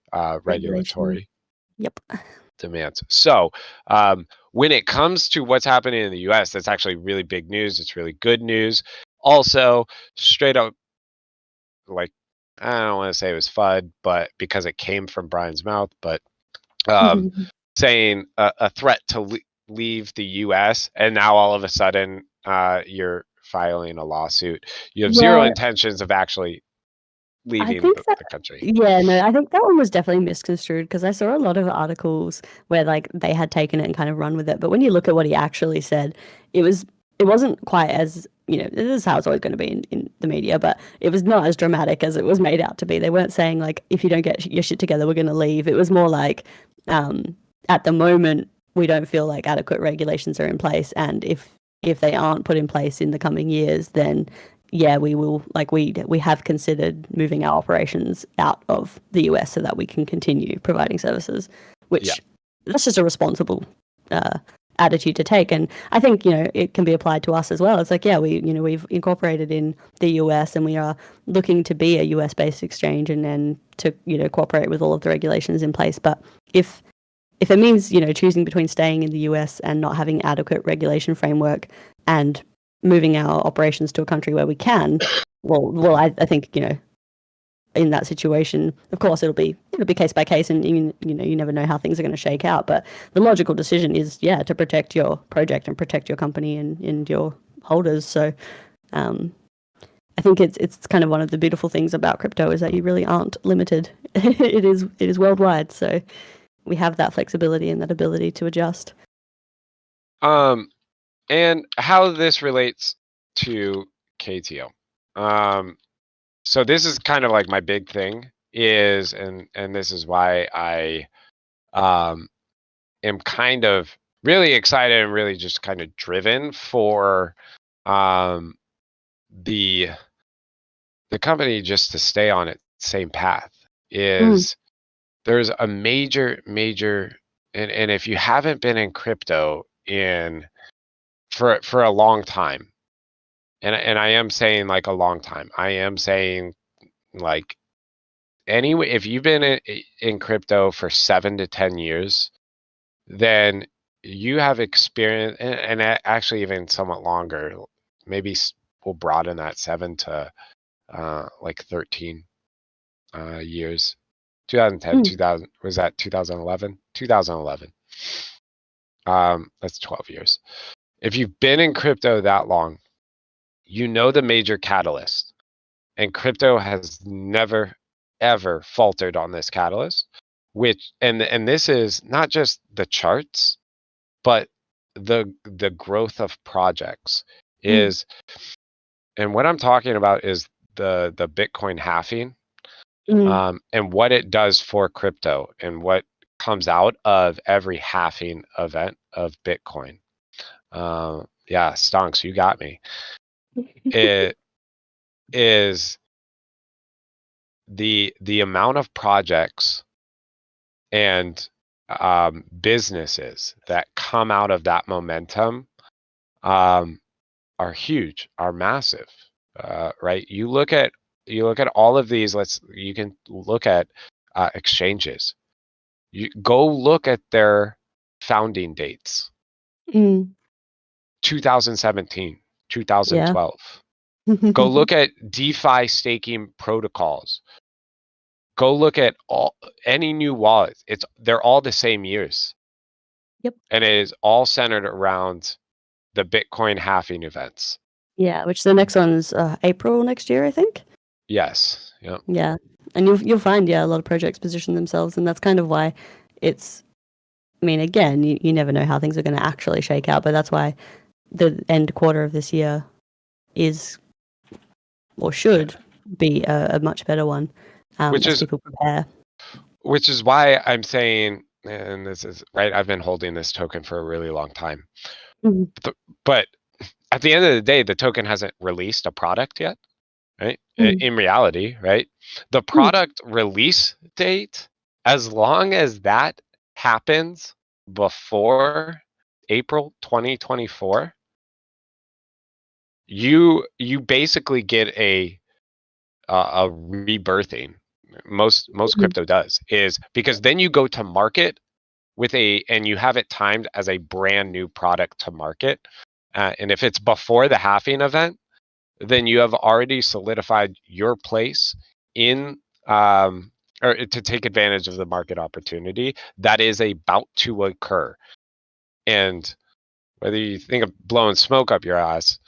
regulatory demands. So when it comes to what's happening in the US, that's actually really big news. It's really good news. Also, straight up, like, I don't want to say it was FUD, but because it came from Brian's mouth, but saying a threat to leave the US, and now all of a sudden you're filing a lawsuit. You have zero intentions of actually leaving the country. Yeah, no, I think that one was definitely misconstrued because I saw a lot of articles where, like, they had taken it and kind of run with it. But when you look at what he actually said, it wasn't quite as, this is how it's always going to be in the media, but it was not as dramatic as it was made out to be. They weren't saying, like, if you don't get your shit together, we're going to leave. It was more like, at the moment, we don't feel like adequate regulations are in place. And if they aren't put in place in the coming years, then we will, like, we have considered moving our operations out of the US so that we can continue providing services, which that's just a responsible attitude to take. And I think, it can be applied to us as well. It's like, we've incorporated in the US and we are looking to be a US based exchange and to, cooperate with all of the regulations in place. But if it means, choosing between staying in the US and not having adequate regulation framework and moving our operations to a country where we can, I think, in that situation, of course, it'll be case by case, and you never know how things are going to shake out. But the logical decision is, to protect your project and protect your company and your holders. So, I think it's kind of one of the beautiful things about crypto is that you really aren't limited. It is worldwide, so we have that flexibility and that ability to adjust. and how this relates to KTO. So this is kind of like my big thing is, and this is why I am kind of really excited and really just kind of driven for the company just to stay on its same path. Is there's a major and if you haven't been in crypto for a long time, and I am saying like a long time, I am saying like anyway, if you've been in crypto for 7 to 10 years, then you have experience, and actually even somewhat longer. Maybe we'll broaden that 7 to like 13 years. 2010, 2000, was that 2011? 2011. That's 12 years. If you've been in crypto that long, you know the major catalyst, and crypto has never ever faltered on this catalyst, which and this is not just the charts, but the growth of projects is, and what I'm talking about is the Bitcoin halving, and what it does for crypto and what comes out of every halving event of Bitcoin. Yeah, Stonks, you got me. It is the amount of projects and businesses that come out of that momentum are huge, are massive, right? You look at all of these. You can look at exchanges. You go look at their founding dates. 2017, 2012. Go look at DeFi staking protocols. Go look at any new wallets. They're all the same years. Yep. And it is all centered around the Bitcoin halving events. Yeah, which the next one's April next year, I think. Yes. Yep. Yeah, and you'll find a lot of projects position themselves, and that's kind of why it's. I mean, again, you never know how things are going to actually shake out, but that's why the end quarter of this year is or should be a much better one, as people prepare. Which is why I'm saying, and this is right, I've been holding this token for a really long time. But at the end of the day, the token hasn't released a product yet, right? In reality, right? The product release date, as long as that happens before April 2024, you basically get a rebirthing. Most crypto does, is because then you go to market with and you have it timed as a brand new product to market. And if it's before the halving event, then you have already solidified your place in or to take advantage of the market opportunity that is about to occur. And whether you think of blowing smoke up your ass,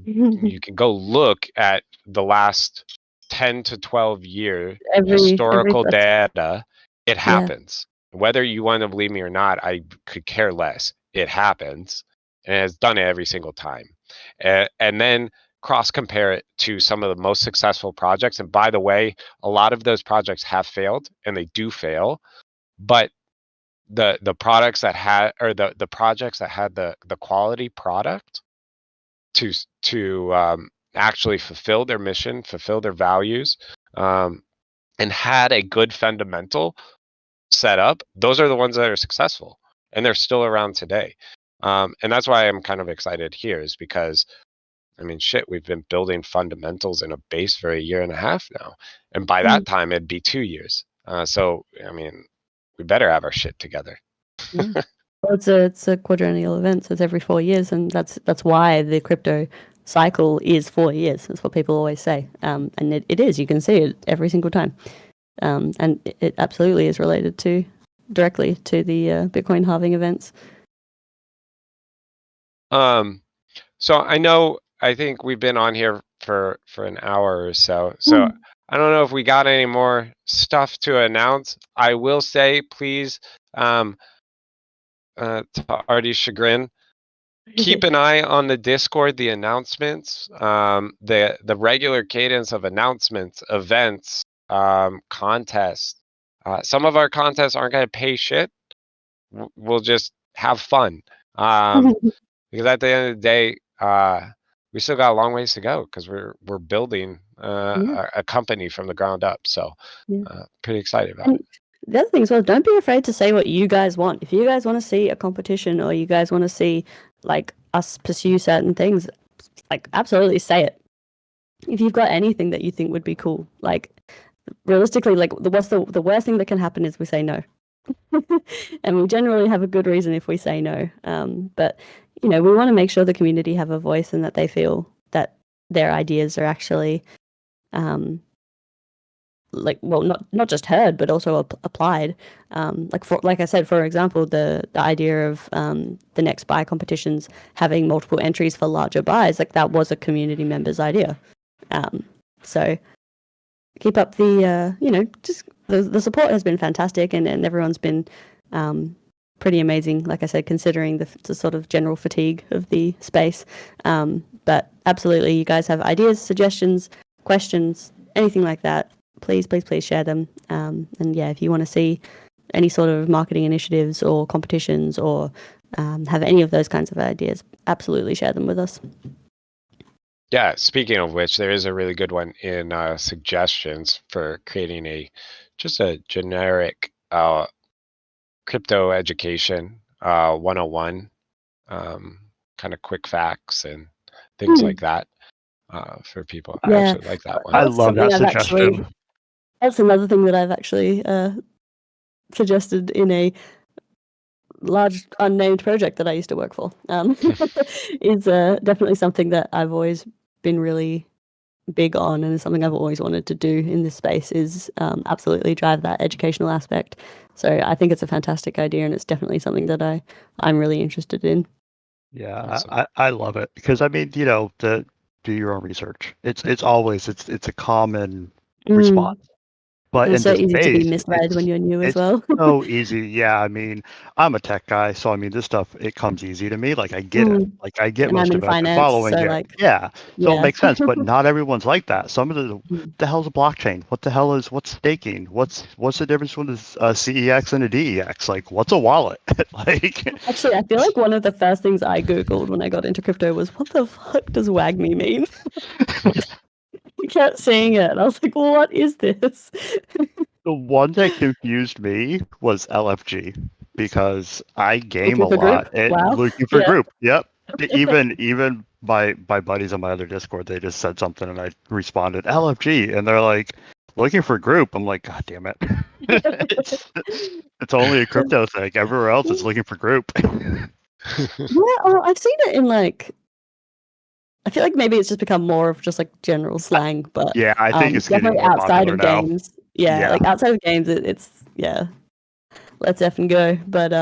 you can go look at the last 10 to 12 year historical data. It happens. Whether you want to believe me or not, I could care less. It happens, and it's done it every single time. And then cross compare it to some of the most successful projects. And by the way, a lot of those projects have failed, and they do fail. But the products that had, or the projects that had the quality product to actually fulfill their mission, fulfill their values, and had a good fundamental set up, those are the ones that are successful, and they're still around today. And that's why I'm kind of excited here, is because, I mean, shit, we've been building fundamentals in a base for 1.5 years now, and by that time it'd be 2 years. So I mean, we better have our shit together. Yeah. Well, it's a quadrennial event, so it's every 4 years, and that's why the crypto cycle is 4 years. That's what people always say, and it is. You can see it every single time, and it absolutely is related directly to the Bitcoin halving events. So I think we've been on here for an hour or so. So I don't know if we got any more stuff to announce. I will say, please, to Artie's chagrin, keep an eye on the Discord, the announcements, the regular cadence of announcements, events, contests. Some of our contests aren't going to pay shit. We'll just have fun. Because at the end of the day, we still got a long ways to go because we're building a company from the ground up. So pretty excited about it. The other thing as well, don't be afraid to say what you guys want. If you guys want to see a competition or you guys want to see like us pursue certain things, like absolutely say it. If you've got anything that you think would be cool, like realistically, like what's the worst thing that can happen is we say no. And we generally have a good reason if we say no. But we want to make sure the community have a voice and that they feel that their ideas are actually not just heard but also applied. Like I said, for example, the idea of the next buy competitions having multiple entries for larger buys, like that was a community member's idea. So keep up the just the support has been fantastic, and everyone's been pretty amazing, like I said, considering the sort of general fatigue of the space. But absolutely, you guys have ideas, suggestions, questions, anything like that, please share them. And yeah, if you want to see any sort of marketing initiatives or competitions or have any of those kinds of ideas, absolutely share them with us. Yeah, speaking of which, there is a really good one in suggestions for creating just a generic crypto education 101, kind of quick facts and things like that for people. I actually like that one. I love that suggestion. That's another thing that I've actually suggested in a large unnamed project that I used to work for. Is definitely something that I've always been really big on, and is something I've always wanted to do in this space, is absolutely drive that educational aspect. So I think it's a fantastic idea, and it's definitely something that I'm really interested in. Yeah, Awesome. I love it because I mean, to do your own research. It's always a common response. But it's in so this easy to be space, misread when you're new as it's well. so easy. Yeah, I mean, I'm a tech guy, so I mean, this stuff, it comes easy to me. Like, I get it. Like, I get And most I'm in of it. I've been finance, following so it. Yeah, so it yeah. makes sense. But not everyone's like that. Some of the hell's a blockchain? What's staking? What's the difference between a CEX and a DEX? Like, what's a wallet? Like, Actually, I feel like one of the first things I Googled when I got into crypto was, what the fuck does WAGMI mean? I kept seeing it, and I was like, well, what is this? the one that confused me was LFG because I game Looking a for group? lot and Wow. looking for Yeah. group. Yep. Even my buddies on my other Discord, they just said something and I responded LFG, and they're like, looking for group. I'm like, God damn it. it's only a crypto thing. Everywhere else it's looking for group. Yeah, I've seen it in I feel like maybe it's just become more of just like general slang, but Yeah, I think it's getting definitely more outside popular of now. games. Yeah, like outside of games, it's let's effing go. But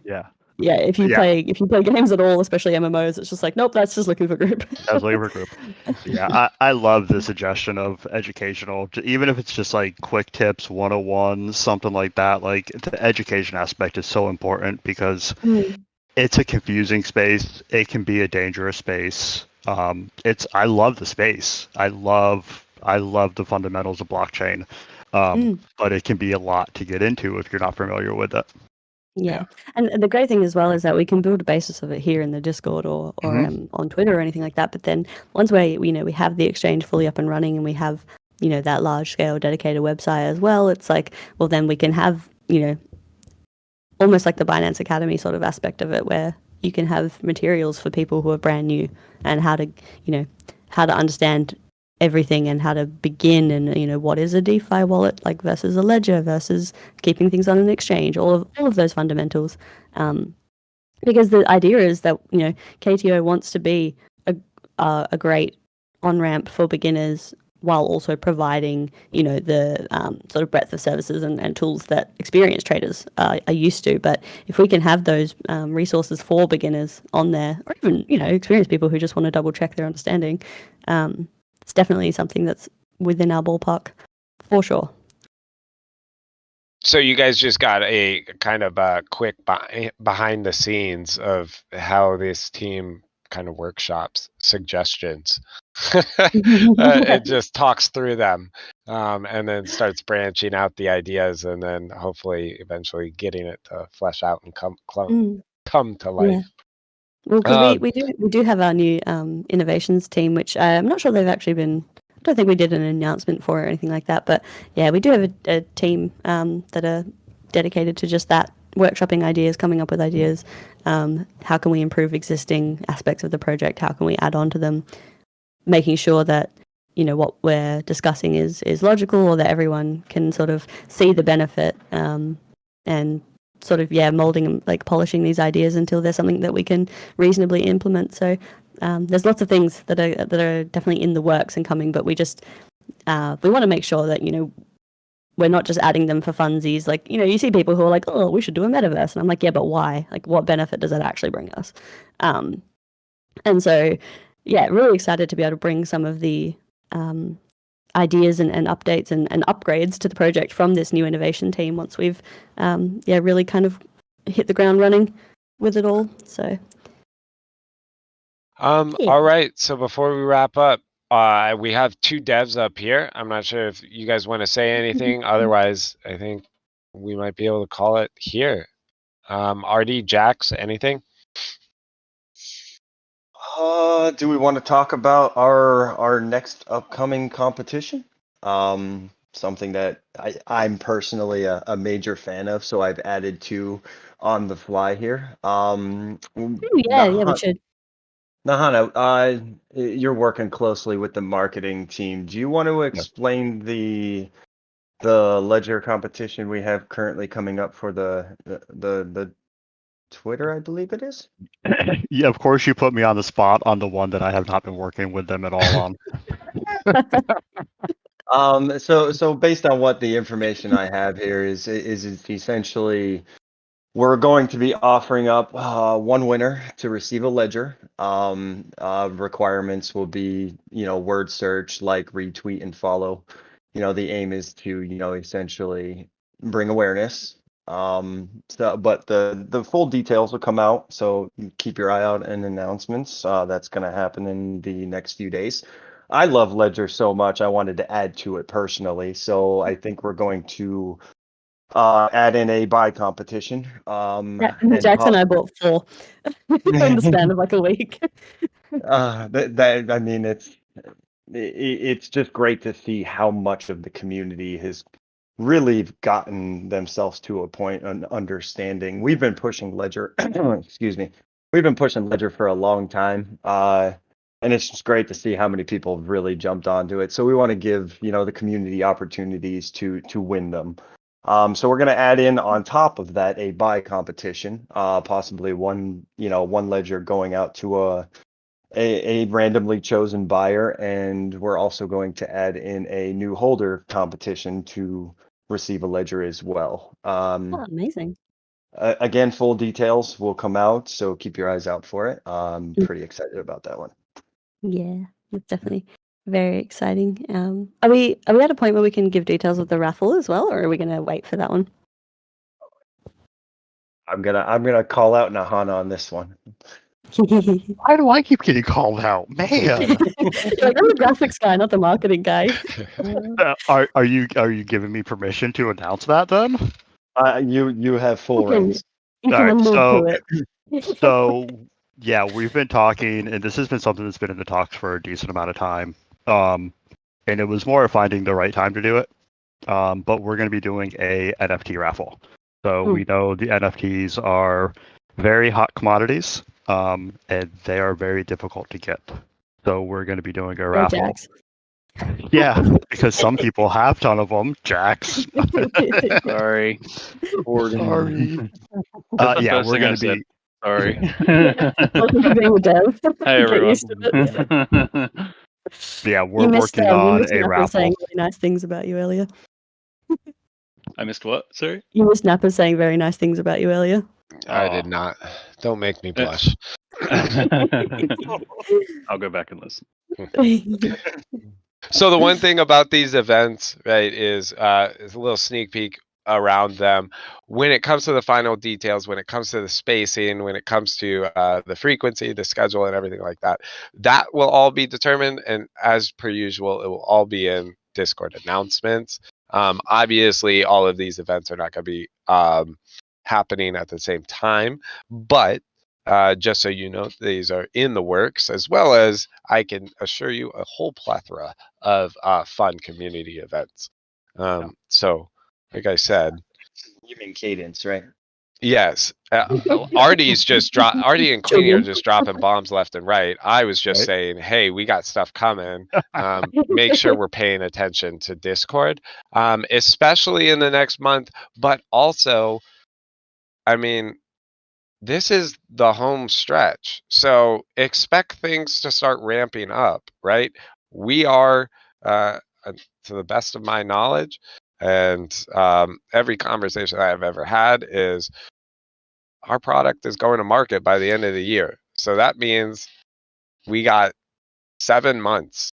yeah, if you play games at all, especially MMOs, it's just like, nope, that's just looking for group. That's looking for group. Yeah, I love the suggestion of educational, even if it's just like quick tips, 101, something like that. Like, the education aspect is so important because it's a confusing space. It can be a dangerous space. I love the space. I love the fundamentals of blockchain. But it can be a lot to get into if you're not familiar with it. Yeah, and the great thing as well is that we can build a basis of it here in the Discord or on Twitter or anything like that. But then once we have the exchange fully up and running, and we have that large scale dedicated website as well, it's like, well, then we can have almost like the Binance Academy sort of aspect of it, where you can have materials for people who are brand new and how to understand everything and how to begin, and what is a DeFi wallet like versus a ledger versus keeping things on an exchange, all of those fundamentals, because the idea is that KTO wants to be a great on-ramp for beginners while also providing the sort of breadth of services and tools that experienced traders are used to. But if we can have those resources for beginners on there, or even experienced people who just want to double check their understanding, it's definitely something that's within our ballpark, for sure. So you guys just got a kind of a quick behind the scenes of how this team kind of workshops suggestions. It just talks through them, and then starts branching out the ideas, and then hopefully eventually getting it to flesh out and come to life. Yeah. Well, because we do have our new innovations team, which I'm not sure they've actually been. I don't think we did an announcement for or anything like that, but yeah, we do have a team that are dedicated to just that, workshopping ideas, coming up with ideas. How can we improve existing aspects of the project? How can we add on to them? Making sure that what we're discussing is logical, or that everyone can sort of see the benefit, and sort of molding and like polishing these ideas until there's something that we can reasonably implement. So there's lots of things that are definitely in the works and coming, but we just we want to make sure that we're not just adding them for funsies. Like you see people who are like, oh, we should do a metaverse, and I'm like, yeah, but why? Like, what benefit does that actually bring us? And so really excited to be able to bring some of the ideas and updates and upgrades to the project from this new innovation team once we've really kind of hit the ground running with it all. So all right, so before we wrap up, we have 2 devs up here. I'm not sure if you guys want to say anything. Otherwise, I think we might be able to call it here. RD, Jax, anything? Do we want to talk about our next upcoming competition? Something that I'm personally a major fan of, so I've added 2 on the fly here. We should. Nahana, you're working closely with the marketing team. Do you want to explain the ledger competition we have currently coming up for the Twitter, I believe it is? Yeah, of course you put me on the spot on the one that I have not been working with them at all on. So based on what the information I have here is essentially, we're going to be offering up one winner to receive a ledger. Requirements will be, word search, like, retweet, and follow. The aim is to, essentially bring awareness. But the full details will come out, so keep your eye out in announcements. That's going to happen in the next few days. I love Ledger so much, I wanted to add to it personally. So I think we're going to add in a buy competition. Jackson and I bought 4 in the span of like a week. I mean, it's just great to see how much of the community has really gotten themselves to a point on understanding. We've been pushing Ledger, excuse me. We've been pushing Ledger for a long time. And it's just great to see how many people have really jumped onto it. So we want to give, the community opportunities to win them. So we're going to add in on top of that a buy competition, possibly one ledger going out to a randomly chosen buyer, and we're also going to add in a new holder competition to receive a ledger as well. Amazing. Again, full details will come out, so keep your eyes out for it. I'm pretty excited about that one. Yeah, it's definitely very exciting. Are we at a point where we can give details of the raffle as well, or are we going to wait for that one? I'm gonna call out Nahana on this one. Why do I keep getting called out, man? I'm the graphics guy, not the marketing guy. Are you giving me permission to announce that then? You have full reins. You can allude to it. So yeah, we've been talking, and this has been something that's been in the talks for a decent amount of time. And it was more finding the right time to do it. But we're going to be doing a NFT raffle. So we know the NFTs are very hot commodities, and they are very difficult to get. So we're going to be doing a raffle. Jax. Yeah, because some people have a ton of them. Jax. Sorry. Sorry. Yeah, we're going to be. Sorry. Welcome to being a dev. Hey, everyone. Yeah, we're working on a raffle. Saying really nice things about you earlier. I missed what? Sorry? You missed Nappers saying very nice things about you earlier. I did not. Don't make me blush. I'll go back and listen. So the one thing about these events, right, is a little sneak peek. around them. When it comes to the final details, when it comes to the spacing, when it comes to the frequency, the schedule, and everything like that, that will all be determined. And as per usual, it will all be in Discord announcements. Obviously, all of these events are not going to be happening at the same time, but just so you know, these are in the works, as well as I can assure you a whole plethora of fun community events. So, like I said, You mean cadence, right? yes, Artie's just Artie and Queenie are just dropping bombs left and right. I was just saying, hey, we got stuff coming. Make sure we're paying attention to Discord, especially in the next month. But also, I mean, this is the home stretch, so expect things to start ramping up. Right? We are, to the best of my knowledge, and every conversation I've ever had is, our product is going to market by the end of the year. So that means we got 7 months,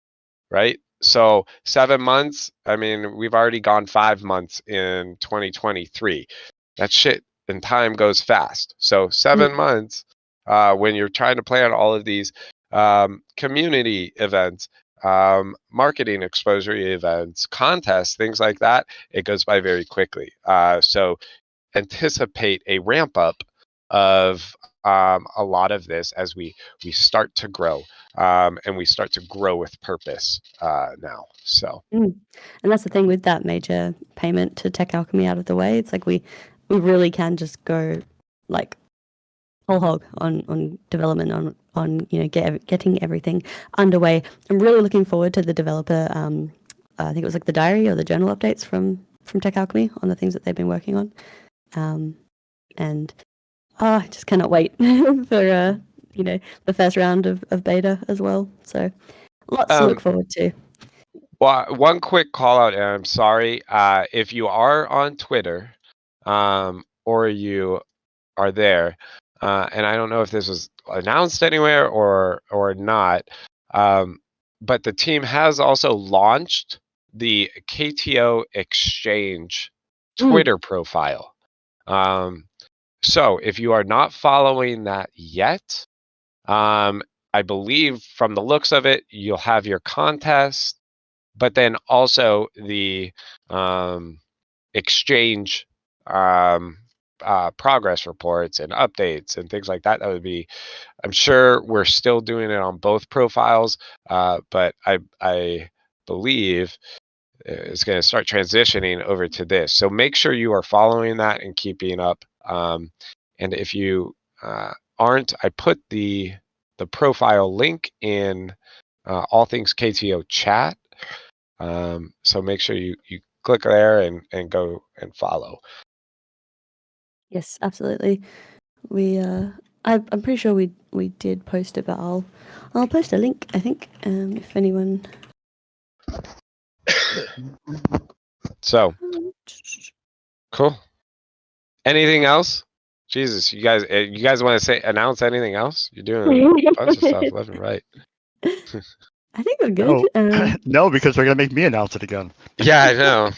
right? So 7 months, I mean, we've already gone 5 months in 2023. That shit and time goes fast. So 7 months, when you're trying to plan all of these community events, marketing exposure events, contests, things like that, it goes by very quickly. So anticipate a ramp up of a lot of this as we start to grow, and we start to grow with purpose now. So, and that's the thing with that major payment to Tech Alchemy out of the way. It's like we really can just go like whole hog on development, on getting everything underway. I'm really looking forward to the developer. I think it was like the diary or the journal updates from Tech Alchemy on the things that they've been working on. And I just cannot wait for the first round of beta as well. So lots to look forward to. Well, one quick call out, and I'm sorry if you are on Twitter, or you are there, and I don't know if this was announced anywhere or not, but the team has also launched the KTO Exchange Twitter profile. So if you are not following that yet, I believe from the looks of it, you'll have your contest, but then also the exchange progress reports and updates and things like that. That would be, I'm sure we're still doing it on both profiles, but I believe it's going to start transitioning over to this. So make sure you are following that and keeping up. And if you aren't, I put the profile link in All Things KTO chat. So make sure you click there and go and follow. Yes, absolutely. We I'm pretty sure we did post it, but I'll post a link, I think, if anyone. So cool. Anything else? Jesus, you guys want to announce anything else? You're doing a bunch of stuff left and right. I think we're good. No, because they're gonna make me announce it again. Yeah, I know.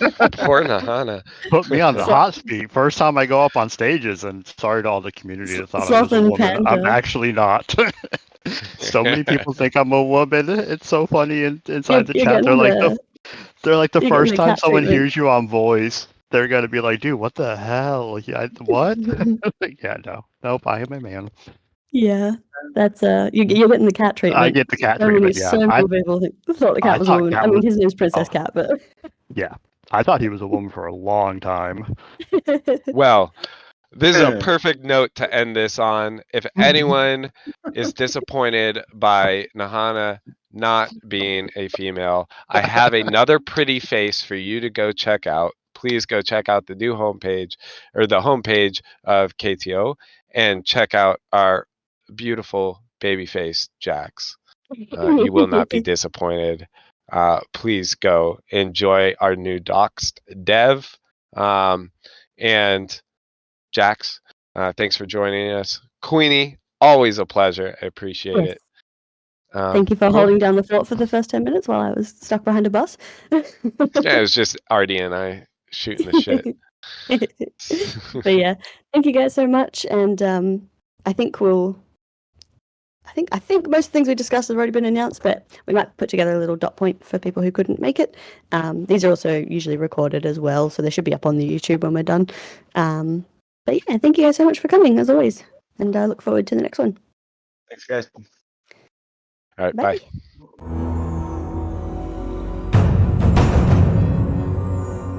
Poor Nahana. Put me on the hot seat. First time I go up on stages, and sorry to all the community that thought I was a Sloth and woman. I'm Panda. actually not. So many people think I'm a woman. It's so funny inside the You're chat. getting They're like the you're first getting the time cat someone treatment. hears you on voice, they're gonna be like, "Dude, what the hell? Yeah, what?" Yeah, nope. I am a man. Yeah, that's you're getting the cat treatment. I get the cat So many treatment. Yeah, people thought the cat was a thought woman. Cat I mean, was- his name's Princess oh. Cat, but yeah. I thought he was a woman for a long time. Well, this is a perfect note to end this on. If anyone is disappointed by Nahana not being a female, I have another pretty face for you to go check out. Please go check out the new homepage, or the homepage of KTO, and check out our beautiful baby face Jax. You will not be disappointed. Please go enjoy our new doxed dev. And Jax, thanks for joining us. Queenie, always a pleasure. I appreciate it. Thank you for holding down the fort for the first 10 minutes while I was stuck behind a bus. Yeah, it was just Artie and I shooting the shit. But yeah, thank you guys so much, and I think I think most things we discussed have already been announced, but we might put together a little dot point for people who couldn't make it. These are also usually recorded as well, so they should be up on the YouTube when we're done. But yeah, thank you guys so much for coming as always, and I look forward to the next one. Thanks, guys. All right, Bye. bye.